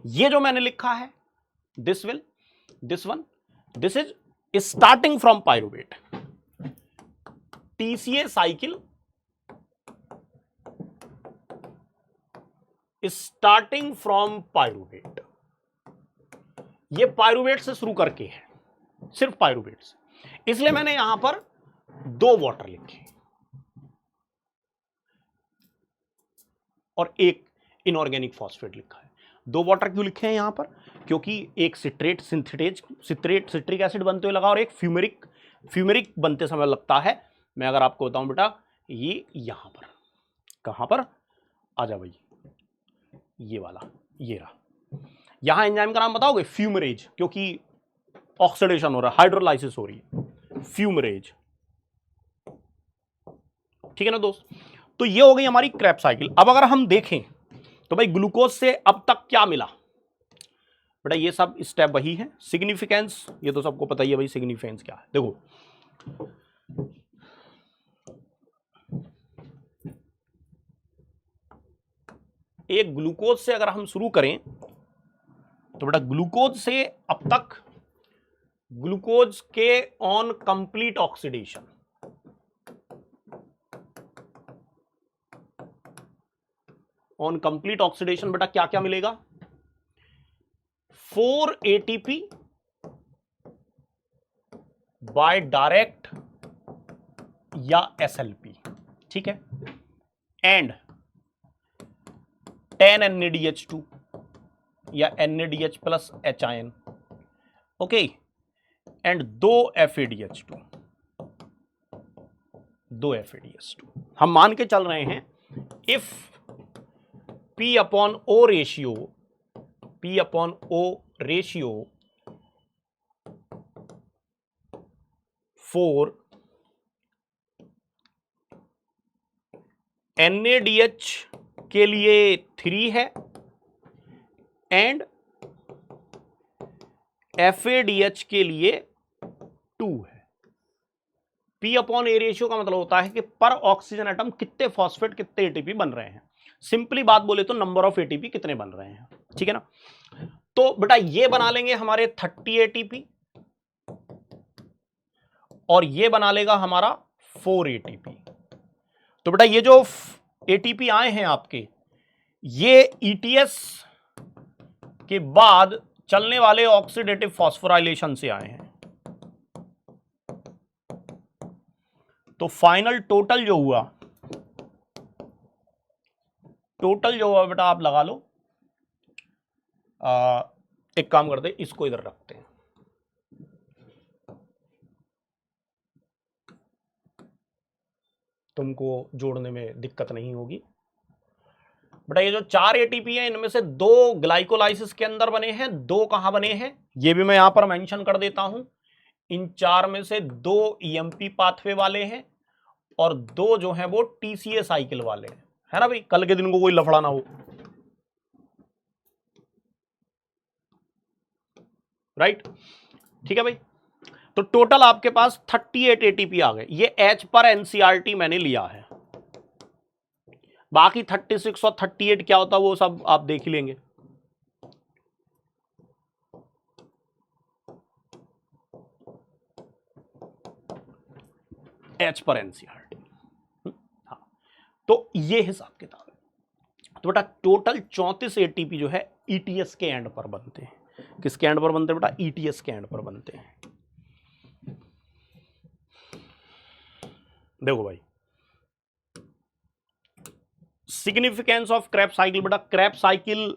ये जो मैंने लिखा है this is starting from pyruvate, TCA cycle starting from pyruvate. ये पायरुवेट से शुरू करके है, सिर्फ पायरुवेट से, इसलिए मैंने यहां पर 2 वाटर लिखे और 1 इनऑर्गेनिक फॉस्फेट लिखा है। 2 वाटर क्यों लिखे हैं यहां पर? क्योंकि एक सिट्रिक एसिड बनते हुए लगा और एक फ्यूमेरिक बनते समय लगता है। मैं अगर आपको बताऊं बेटा, ये यहां पर, कहां पर, आजा भाई, ये वाला, ये रहा। यहां एंजाइम का नाम बताओगे? फ्यूमरेज, क्योंकि ऑक्सीडेशन हो रहा है, हाइड्रोलाइसिस हो रही है, फ्यूमरेज, ठीक है ना दोस्त। तो ये हो गई हमारी क्रेब्स साइकिल। अब अगर हम देखें तो भाई ग्लूकोज से अब तक क्या मिला बेटा, ये सब स्टेप वही है। सिग्निफिकेंस ये तो सबको पता ही है भाई, सिग्निफिकेंस क्या है। देखो एक ग्लूकोज से अगर हम शुरू करें तो बेटा ग्लूकोज से अब तक ग्लूकोज के on complete oxidation, on complete oxidation बेटा क्या क्या मिलेगा? 4 ATP बाय डायरेक्ट या SLP, ठीक है, एंड 10 NADH2 या NADH plus H, okay, and 2 FADH2, 2 FADH2। हम मान के चल रहे हैं इफ P/O रेशियो 4 NADH के लिए 3 है एंड FADH के लिए 2 है। P/A रेशियो का मतलब होता है कि पर ऑक्सीजन एटम कितने फॉस्फेट कितने एटीपी बन रहे हैं। सिंपली बात बोले तो नंबर ऑफ एटीपी कितने बन रहे हैं, ठीक है ना। तो बेटा ये बना लेंगे हमारे 30 एटीपी और ये बना लेगा हमारा 4 एटीपी। तो बेटा ये जो एटीपी आए हैं आपके, ये ईटीएस के बाद चलने वाले ऑक्सीडेटिव फॉस्फोराइलेशन से आए हैं। तो फाइनल टोटल जो हुआ बेटा आप लगा लो। एक काम करते, इसको इधर रखते हैं। तुमको जोड़ने में दिक्कत नहीं होगी बेटा। ये जो 4 एटीपी है इनमें से 2 ग्लाइकोलाइसिस के अंदर बने हैं, 2 कहां बने हैं ये भी मैं यहां पर मेंशन कर देता हूं। इन 4 में से 2 ईएमपी पाथवे वाले हैं और 2 जो हैं वो टीसीए साइकिल वाले हैं, है ना भाई, कल के दिन को कोई लफड़ा ना हो, राइट, ठीक है भाई। तो टोटल आपके पास 38 एटीपी आ गए। ये एच पर एनसीईआरटी मैंने लिया है, बाकी 36 और 38 क्या होता है वो सब आप देख ही लेंगे। एच पर एनसीईआरटी, हाँ, तो ये हिसाब किताब है। तो बेटा टोटल 34 एटीपी जो है ईटीएस के एंड पर बनते हैं। किसके एंड पर बनते हैं बेटा? ईटीएस के एंड पर बनते हैं। देखो भाई, सिग्निफिकेंस ऑफ क्रेब्स साइकिल बेटा, Krebs cycle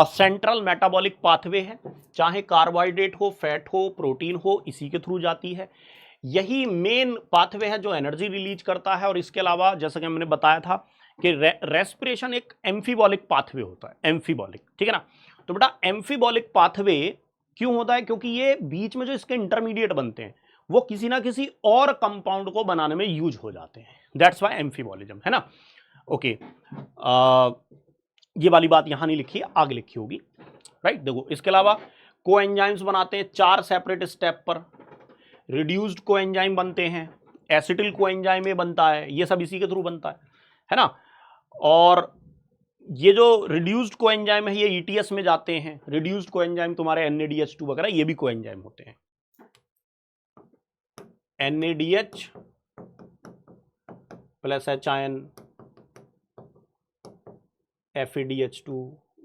central metabolic pathway है, चाहे कार्बोहाइड्रेट हो, फैट हो, प्रोटीन हो, इसी के थ्रू जाती है। यही मेन पाथवे है जो एनर्जी रिलीज करता है। और इसके अलावा जैसा कि हमने बताया था कि रेस्पिरेशन एक एम्फीबॉलिक पाथवे होता है, एम्फीबॉलिक, ठीक है ना। तो बेटा एम्फीबॉलिक पाथवे क्यों होता है? क्योंकि ये बीच में जो इसके इंटरमीडिएट बनते हैं वो किसी ना किसी और कंपाउंड को बनाने में यूज हो जाते हैं, दैट्स व्हाई एम्फीबॉलिज्म, है ना। ओके, ये वाली बात यहां नहीं लिखी है, आगे लिखी होगी, राइट। देखो इसके अलावा कोएंजाइम्स बनाते हैं 4 सेपरेट स्टेप पर। रिड्यूस्ड कोएंजाइम बनते हैं, एसिटिल कोएंजाइम में बनता है, ये सब इसी के थ्रू बनता है ना। और ये जो रिड्यूस्ड कोएंजाइम है ये ईटीएस में जाते हैं। रिड्यूस्ड कोएंजाइम तुम्हारे NADH2 वगैरह ये भी कोएंजाइम होते हैं। NADH प्लस HIN, FADH2,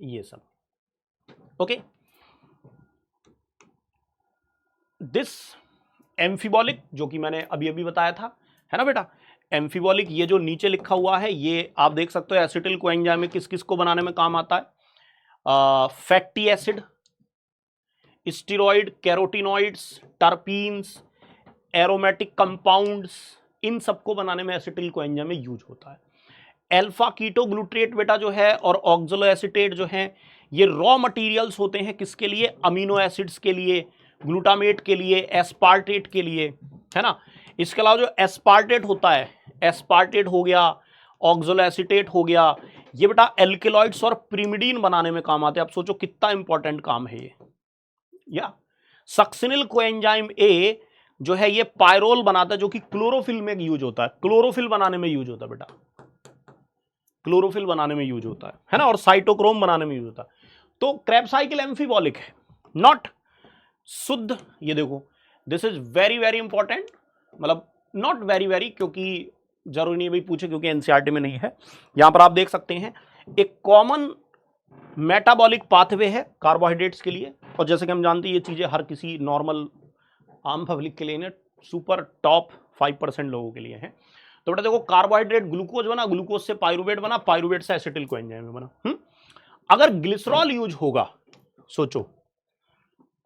ये सब, ओके। दिस एम्फीबॉलिक जो कि मैंने अभी अभी बताया था, है ना बेटा, एम्फीबॉलिक ये जो नीचे लिखा हुआ है ये आप देख सकते हो एसिटिल कोएंजाइम में किस किस को बनाने में काम आता है? Fatty acid, steroid, carotenoids, terpenes, aromatic compounds, इन सबको बनाने में एसिटिल कोएंजाइम में यूज होता है। अल्फा कीटोग्लूट्रेट बेटा जो है और ऑक्सलो एसीटेट जो है ये रॉ मटेरियल्स होते हैं किसके लिए? अमीनो एसिड्स के लिए, ग्लूटामेट के लिए, एस्पार्टेट के लिए, है ना। इसके अलावा जो एस्पार्टेट होता है, एस्पार्टेट हो गया, ऑक्सलो एसीटेट हो गया, ये बेटा एल्केलॉइड्स और प्रिमिडीन बनाने में काम आते हैं। आप सोचो कितना इंपॉर्टेंट काम है ये। या सक्सिनिल कोएंजाइम ए जो है ये पायरोल बनाता है जो कि क्लोरोफिल में यूज होता है, क्लोरोफिल बनाने में यूज होता है बेटा, क्लोरोफिल बनाने में यूज होता है ना, और साइटोक्रोम बनाने में यूज होता है। तो क्रेब्स साइकिल एम्फीबॉलिक है, नॉट शुद्ध। ये देखो this is very very important, मतलब नॉट वेरी वेरी, क्योंकि जरूरी नहीं भाई पूछे क्योंकि एनसीईआरटी में नहीं है। यहां पर आप देख सकते हैं एक कॉमन मेटाबॉलिक पाथवे है कार्बोहाइड्रेट्स के लिए, और जैसे कि हम जानते हैं ये चीजें हर किसी नॉर्मल आम पब्लिक के लिए नहीं, सुपर टॉप 5% लोगों के लिए है। तो बेटा देखो कार्बोहाइड्रेट ग्लूकोज बना, ग्लूकोज से पायरुवेट बना, पायरुवेट से एसिटिल कोएंजाइम बना। अगर ग्लिसरॉल यूज होगा, सोचो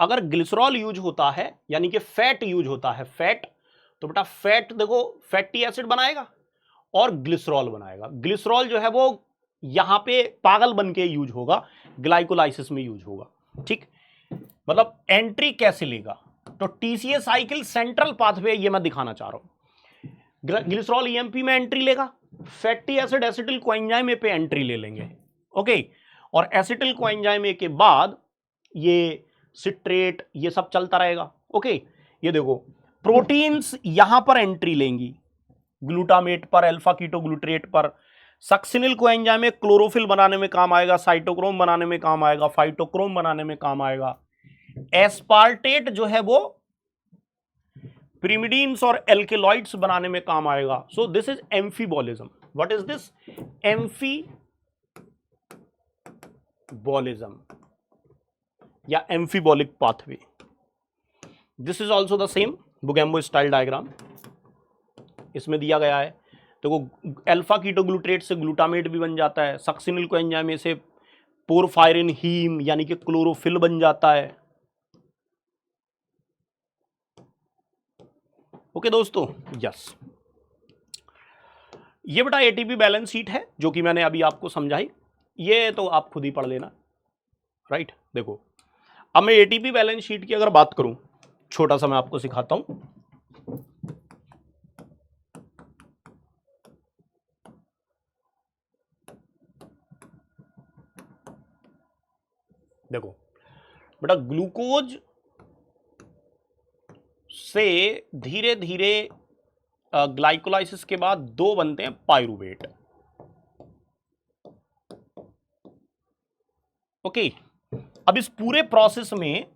अगर ग्लिसरॉल यूज होता है यानी कि फैट यूज होता है, फैट, तो बेटा फैट देखो फैटी एसिड बनाएगा और ग्लिसरॉल बनाएगा। ग्लिसरॉल जो है वो यहां पे पागल बन के यूज होगा, ग्लाइकोलाइसिस में यूज होगा, ठीक। मतलब एंट्री कैसे लेगा? तो टीसीए साइकिल सेंट्रल पाथवे ये मैं दिखाना चाह रहा हूं। ग्लिसरॉल ईएमपी में एंट्री लेगा, फैटी एसिड एसिटिल कोएंजाइम ए पे एंट्री ले लेंगे, ओके। और एसिटिल कोएंजाइम ए के बाद ये सिट्रेट ये सब चलता रहेगा, ओके। ये देखो प्रोटीन्स यहां पर एंट्री लेंगी, ग्लूटामेट पर, अल्फा कीटोग्लूट्रेट पर। सक्सिनिल कोएंजाइम में क्लोरोफिल बनाने में काम आएगा, साइटोक्रोम बनाने में काम आएगा, फाइटोक्रोम बनाने में काम आएगा। एस्पार्टेट जो है वो प्रिमिडीन्स और एल्केलॉइड्स बनाने में काम आएगा। So this is amphibolism. What is this? Amphibolism या amphibolic pathway. This is also the same बुगेम्बो स्टाइल डायग्राम इसमें दिया गया है। तो अल्फा कीटोग्लूट्रेट से ग्लूटामेट भी बन जाता है, सक्सिनिल कोएंजाइम से पोरफायरिन हीम यानी कि क्लोरोफिल बन जाता है, ओके दोस्तों। यस, ये बेटा एटीपी बैलेंस शीट है जो कि मैंने अभी आपको समझाई, ये तो आप खुद ही पढ़ लेना, राइट। देखो अब मैं एटीपी बैलेंस शीट की अगर बात करूं, छोटा सा मैं आपको सिखाता हूं। देखो बेटा ग्लूकोज से धीरे धीरे ग्लाइकोलाइसिस के बाद दो बनते हैं पायरुवेट, ओके। अब इस पूरे प्रोसेस में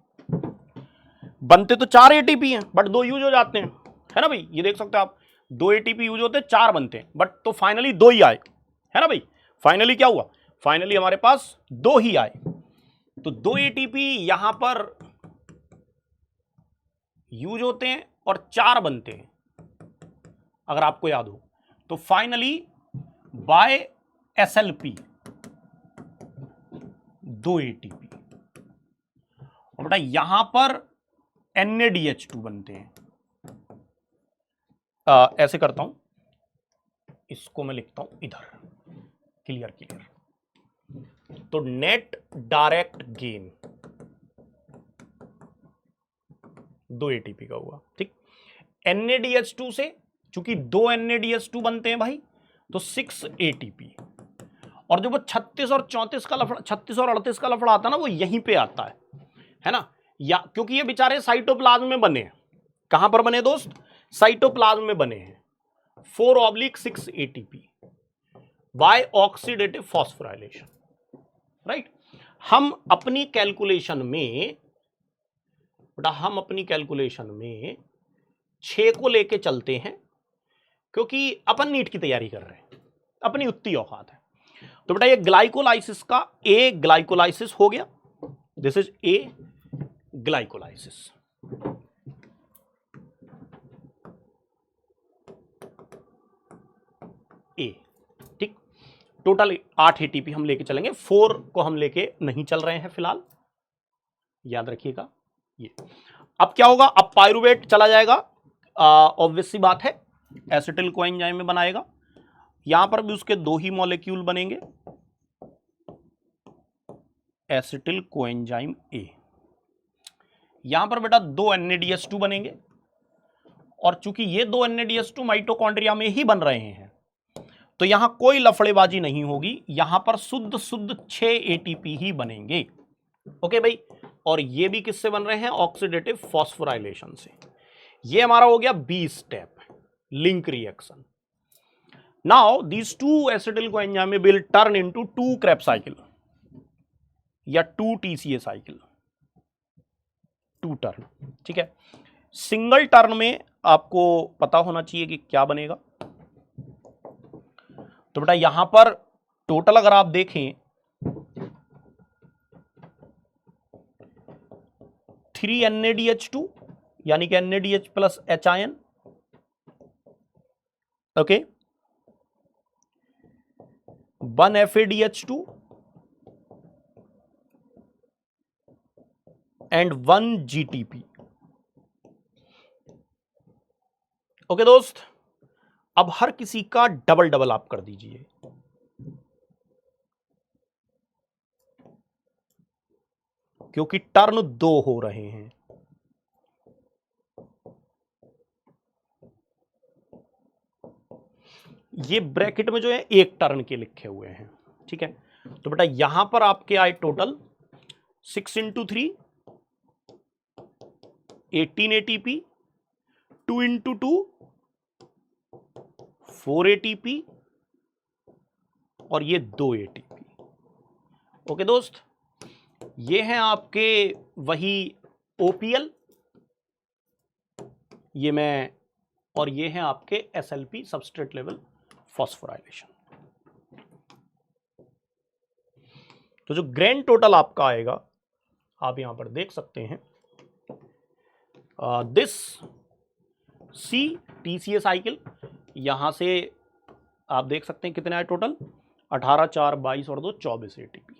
बनते तो 4 एटीपी हैं बट 2 यूज हो जाते हैं, है ना भाई। ये देख सकते हो आप 2 एटीपी यूज होते हैं, 4 बनते हैं बट तो फाइनली 2 ही आए, है ना भाई। फाइनली क्या हुआ, फाइनली हमारे पास 2 ही आए, तो 2 एटीपी यहां पर यूज होते हैं और 4 बनते हैं, अगर आपको याद हो। तो फाइनली बाय एसएलपी 2 एटीपी, और बेटा यहां पर NADH2 बनते हैं। ऐसे करता हूं, इसको मैं लिखता हूं इधर, क्लियर क्लियर। तो नेट डायरेक्ट गेन 2 एटीपी का हुआ, ठीक। NADH2 से चूंकि 2 NADH2 बनते हैं भाई, तो 6 एटीपी, और जो वो 36 और 34 का लफड़ा, 36 और 38 का लफड़ा आता है ना, वो यहीं पे आता है ना, या क्योंकि ये बेचारे साइटोप्लाज्म में बने हैं। कहां पर बने दोस्त, साइटोप्लाज्म में बने हैं। 4/6 ATP by oxidative phosphorylation, right. हम अपनी कैलकुलेशन में बेटा, हम अपनी कैलकुलेशन में 6 को लेके चलते हैं, क्योंकि अपन नीट की तैयारी कर रहे हैं, अपनी उतनी औकात है। तो बेटा ये ग्लाइकोलाइसिस का ए ग्लाइकोलाइसिस हो गया, दिस इज ए ग्लाइकोलाइसिस। ए, ठीक। टोटल 8 एटीपी हम लेके चलेंगे, 4 को हम लेके नहीं चल रहे हैं फिलहाल, याद रखिएगा ये। अब क्या होगा, अब पाइरुवेट चला जाएगा, ऑब्वियस सी बात है, एसिटिल कोएंजाइम में बनाएगा। यहां पर भी उसके 2 ही मॉलिक्यूल बनेंगे, एसिटिल कोएंजाइम ए। यहां पर बेटा 2 NADH2 बनेंगे, और चूंकि ये 2 NADH2 माइटोकॉन्ड्रिया में ही बन रहे हैं, तो यहां कोई लफड़ेबाजी नहीं होगी, यहां पर शुद्ध शुद्ध 6 एटीपी ही बनेंगे। ओके भाई, और ये भी किससे बन रहे हैं, ऑक्सीडेटिव फॉस्फोराइलेशन से। ये हमारा हो गया B step, link reaction. Now these 2 acetyl coenzyme will turn into 2 Krebs cycle या 2 TCA साइकिल, 2 टर्न, ठीक है। सिंगल टर्न में आपको पता होना चाहिए कि क्या बनेगा। तो बेटा यहां पर टोटल अगर आप देखें, 3 NADH2 यानी कि NADH plus H, okay, 1 FADH2 and 1 GTP। Okay दोस्त, अब हर किसी का डबल डबल आप कर दीजिए। क्योंकि टर्न 2 हो रहे हैं, ये ब्रैकेट में जो है 1 टर्न के लिखे हुए हैं, ठीक है। तो बेटा यहां पर आपके आए total 6 into 3 18 ATP, 2 into 2 4 ATP, और ये 2 एटीपी। ओके दोस्त, ये हैं आपके वही OPL, ये मैं, और ये हैं आपके SLP सबस्ट्रेट लेवल फॉस्फोराइलेशन। तो जो ग्रैंड टोटल आपका आएगा, आप यहां पर देख सकते हैं, दिस C TCA साइकिल, यहां से आप देख सकते हैं कितने आए टोटल, 18 4 22 और 2 24 एटीपी।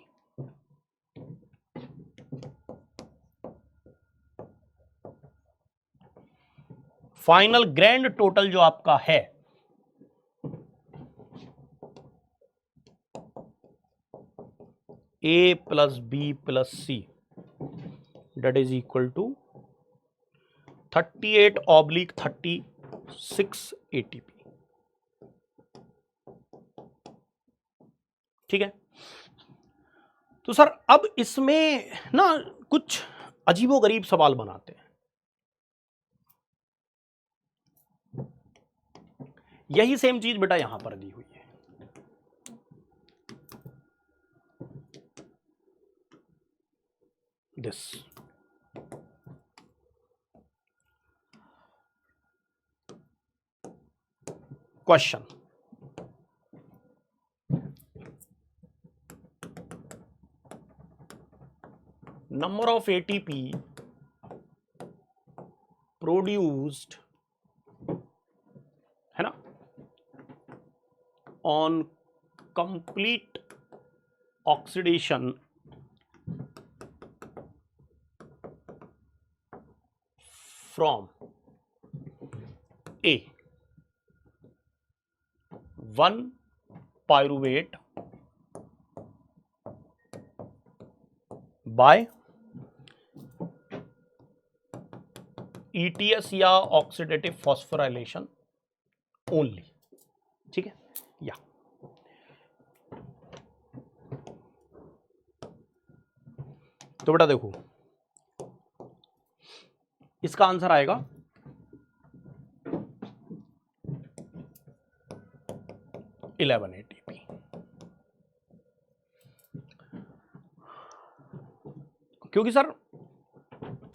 फाइनल ग्रैंड टोटल जो आपका है, A plus B plus C that is equal to 38/36 ATP, ठीक है। तो सर अब इसमें ना कुछ अजीबोगरीब सवाल बनाते हैं, यही सेम चीज बेटा यहां पर दी हुई है। This question, number of ATP produced, है ना, on complete oxidation from A 1 pyruvate by ETS या ऑक्सीडेटिव फॉस्फोराइलेशन ओनली। ठीक है, या तो बेटा देखो इसका आंसर आएगा 11 ATP। क्योंकि सर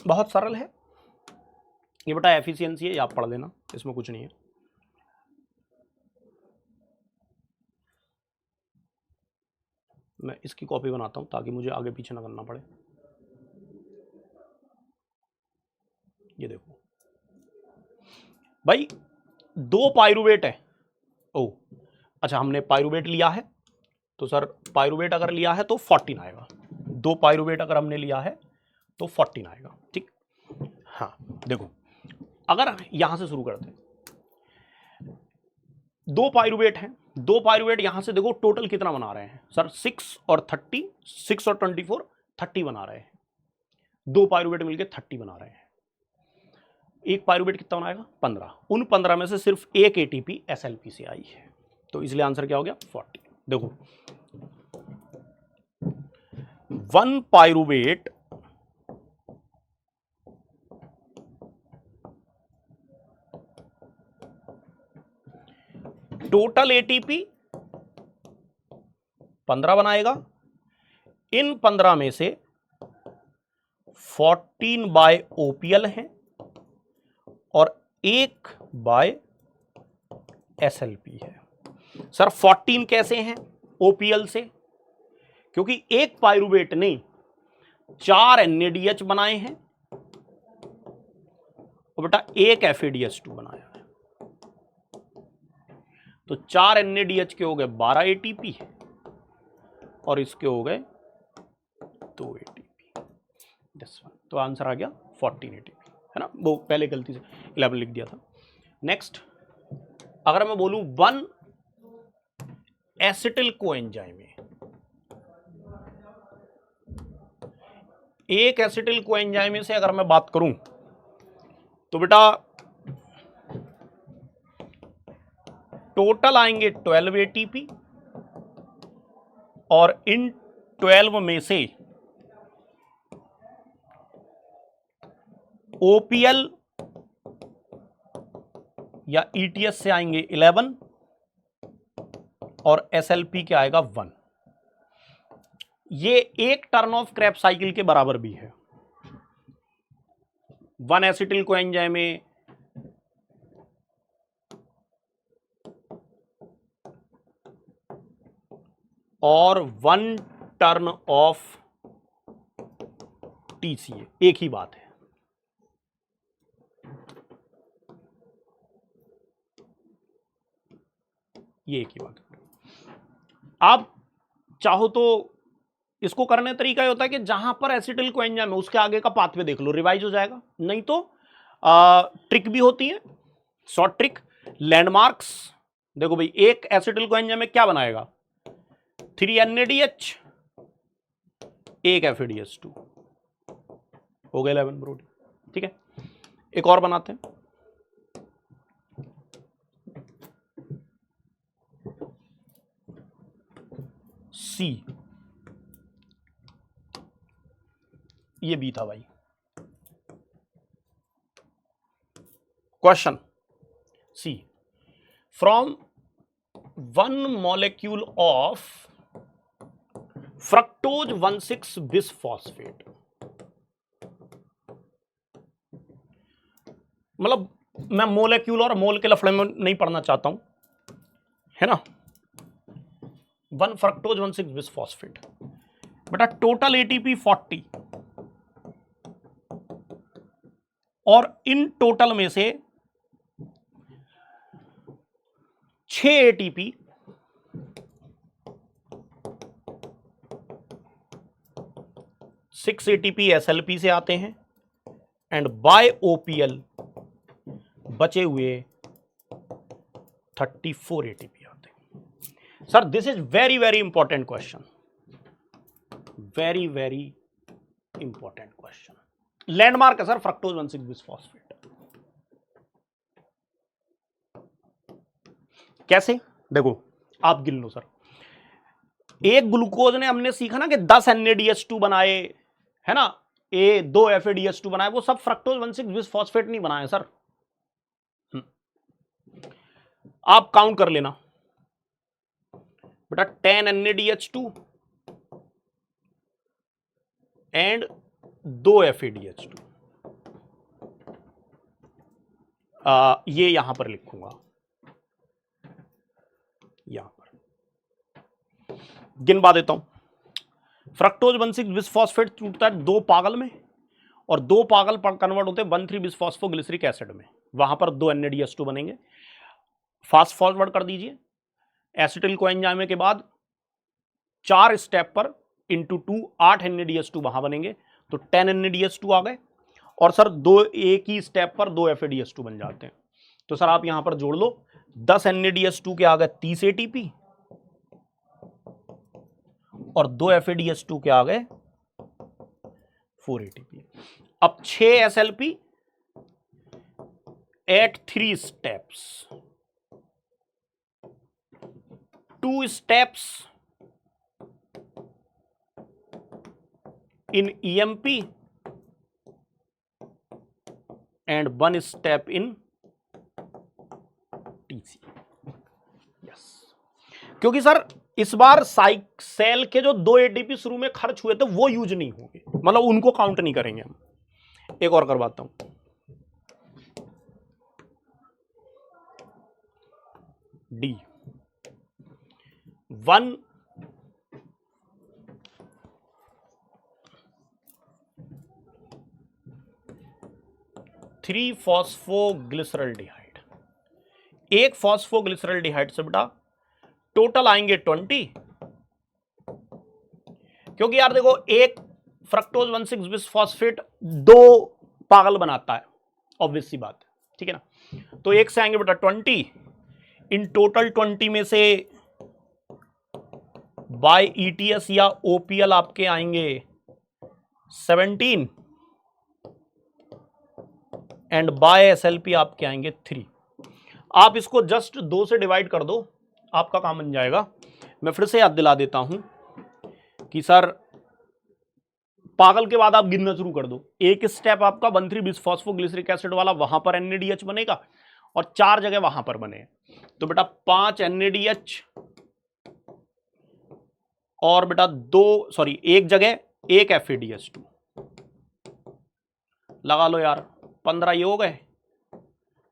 बहुत सरल है ये बेटा, एफिशिएंसी है, ये आप पढ़ लेना, इसमें कुछ नहीं है। मैं इसकी कॉपी बनाता हूं ताकि मुझे आगे पीछे ना करना पड़े। ये देखो भाई 2 पाइरुवेट है। ओ अच्छा, हमने पाइरुवेट लिया है तो सर पाइरुवेट अगर लिया है तो 14 आएगा। 2 पाइरुवेट अगर हमने लिया है तो 14 आएगा। ठीक, हाँ देखो अगर यहां से शुरू करते हैं, 2 पाइरुवेट हैं, 2 पाइरुवेट यहां से देखो टोटल कितना बना रहे हैं सर, 6 और 30, 6 और 24 30 बना रहे हैं। 2 पाइरुवेट मिलके 30 बना रहे हैं। एक पाइरुवेट कितना बनाएगा 15। उन 15 में से सिर्फ एक एटीपी एसएलपी से आई है, तो इसलिए आंसर क्या हो गया 40। देखो 1 पाइरुवेट टोटल एटीपी 15 बनाएगा। इन 15 में से 14 बाय ओपीएल है और 1 बाय एसएलपी है। सर 14 कैसे हैं ओपीएल से? क्योंकि एक पाइरुवेट ने 4 NADH बनाए हैं और बेटा एक FADH2 बनाया है, तो 4 NADH के हो गए 12 ATP और इसके हो गए 2 ATP। तो आंसर आ गया 14 ATP, है ना। वो पहले गलती से 11 लिख दिया था। नेक्स्ट, अगर मैं बोलूं 1 एसिटिल कोएंजाइम है, एक एसिटिल कोएंजाइम से अगर मैं बात करूं तो बेटा टोटल आएंगे 12 ATP और इन 12 में से OPL या ETS से आएंगे 11 और SLP के आएगा 1। ये एक टर्न ऑफ क्रेब्स साइकिल के बराबर भी है। 1 एसिटिल कोएंजाइम में और 1 टर्न ऑफ TCA, एक ही बात है। ये एक ही बात है। आप चाहो तो इसको करने का तरीका होता है कि जहां पर एसिटिल कोएंजाइम है उसके आगे का पाथवे देख लो, रिवाइज हो जाएगा। नहीं तो ट्रिक भी होती है, शॉर्ट ट्रिक, लैंडमार्क्स। देखो भाई एक एसिटिल कोएंजाइम में क्या बनाएगा 3 NADH, एक FADH2, हो गया 11 प्रोटीन। ठीक है, एक और बनाते हैं। C, ये बी था भाई। Question C, from 1 molecule of fructose 1,6 bisphosphate, मतलब मैं मोलेक्यूल और मोल के लफड़े में नहीं पढ़ना चाहता हूं, है ना। 1 fructose 1,6 bisphosphate, बेटा टोटल ATP 40 और इन टोटल में से 6 एटीपी 6 एटीपी एसएलपी से आते हैं एंड बाय ओपीएल बचे हुए 34 एटीपी आते हैं। Sir this is very very important question, very very important question. Landmark है सर फ्रक्टोज 1,6 बिसफॉस्फेट। कैसे? देखो आप गिन लो सर, एक ग्लूकोज ने हमने सीखा ना कि 10 NADH2 बनाए, है ना, 2 FADH2 बनाए, वो सब फ्रक्टोज 1,6 बिसफॉस्फेट नहीं बनाए सर। आप काउंट कर लेना बेटा, 10 NADH2 एंड 2 FADH2। ये यहां पर लिखूंगा, यहां पर गिनवा देता हूं। फ्रक्टोज 1,6 बिसफॉस्फेट टूटता है 2 पागल में, और 2 पागल कन्वर्ट होते हैं 1,3 बिसफॉस्फोग्लिसरिक एसिड में, वहां पर 2 NADH2 बनेंगे। फास्ट फॉरवर्ड कर दीजिए, एसिटिल कोएंजाइम के बाद 4 स्टेप पर इंटू 2 8 NADH2 वहां बनेंगे, तो 10 NADH2 आ गए। और सर एक ही स्टेप पर 2 FADH2 बन जाते हैं। तो सर आप यहां पर जोड़ लो, 10 NADH2 के आ गए 30 ATP और 2 FADH2 के आ गए 4 ATP। अब 6 SLP at 3 steps, 2 steps in EMP and 1 step in TC। Yes, क्योंकि सर इस बार सेल के जो 2 ATP शुरू में खर्च हुए थे वो यूज नहीं होंगे, मतलब उनको काउंट नहीं करेंगे हम। एक और करवाता हूं, डी 1 3 फॉस्फोग्लिसरल्डिहाइड, एक फॉस्फोग्लिसरल्डिहाइड से बेटा टोटल आएंगे 20, क्योंकि यार देखो एक फ्रक्टोज 1,6 बिसफॉस्फेट 2 पागल बनाता है, ऑब्वियस सी बात है, ठीक है ना। तो एक से आएंगे बेटा 20, इन टोटल 20 में से बाय ETS या OPL आपके आएंगे 17 एंड बाय SLP आपके आएंगे 3। आप इसको जस्ट 2 से डिवाइड कर दो, आपका काम बन जाएगा। मैं फिर से याद दिला देता हूं कि सर पागल के बाद आप गिनना शुरू कर दो, एक स्टेप आपका 1,3 बिसफॉस्फोग्लिसरिक एसिड वाला वहां पर NADH बनेगा और 4 जगह वहां पर बने, तो बेटा 5 NADH और बेटा 1 जगह 1 FADH2 लगा लो यार, 15 ये हो गए,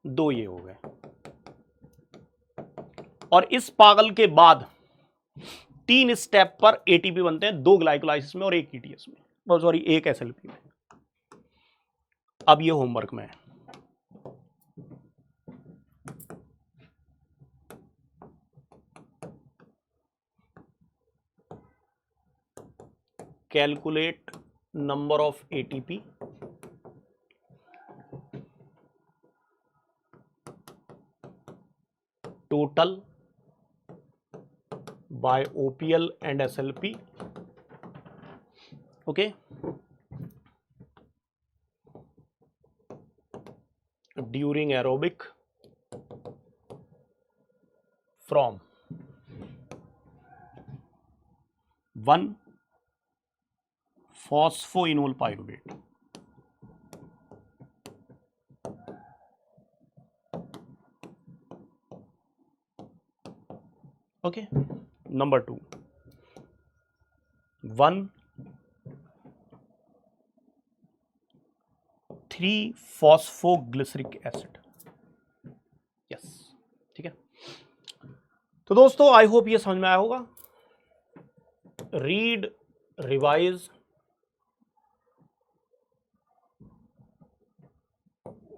2 ये हो गए। और इस पागल के बाद 3 स्टेप पर ATP बनते हैं, 2 ग्लाइकोलाइसिस में और 1 ETS में, सॉरी 1 SLP में। अब ये होमवर्क में है, calculate number of ATP total by OPL and SLP, okay, during aerobic from 1 phosphoenol pyruvate, okay, number 2 1 3 phosphoglyceric acid. Yes, ठीक है। तो दोस्तों आई होप ये समझ में आया होगा। Read, revise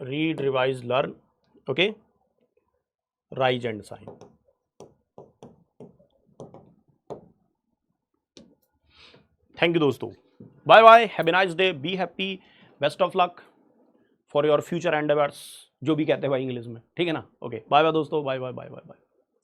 read, revise, learn, okay, rise and shine. Thank you दोस्तों, bye bye, have a nice day, be happy, best of luck for your future endeavours, जो भी कहते हैं भाई इंग्लिश में, ठीक है ना। ओके, बाय बाय दोस्तों, bye bye bye bye bye.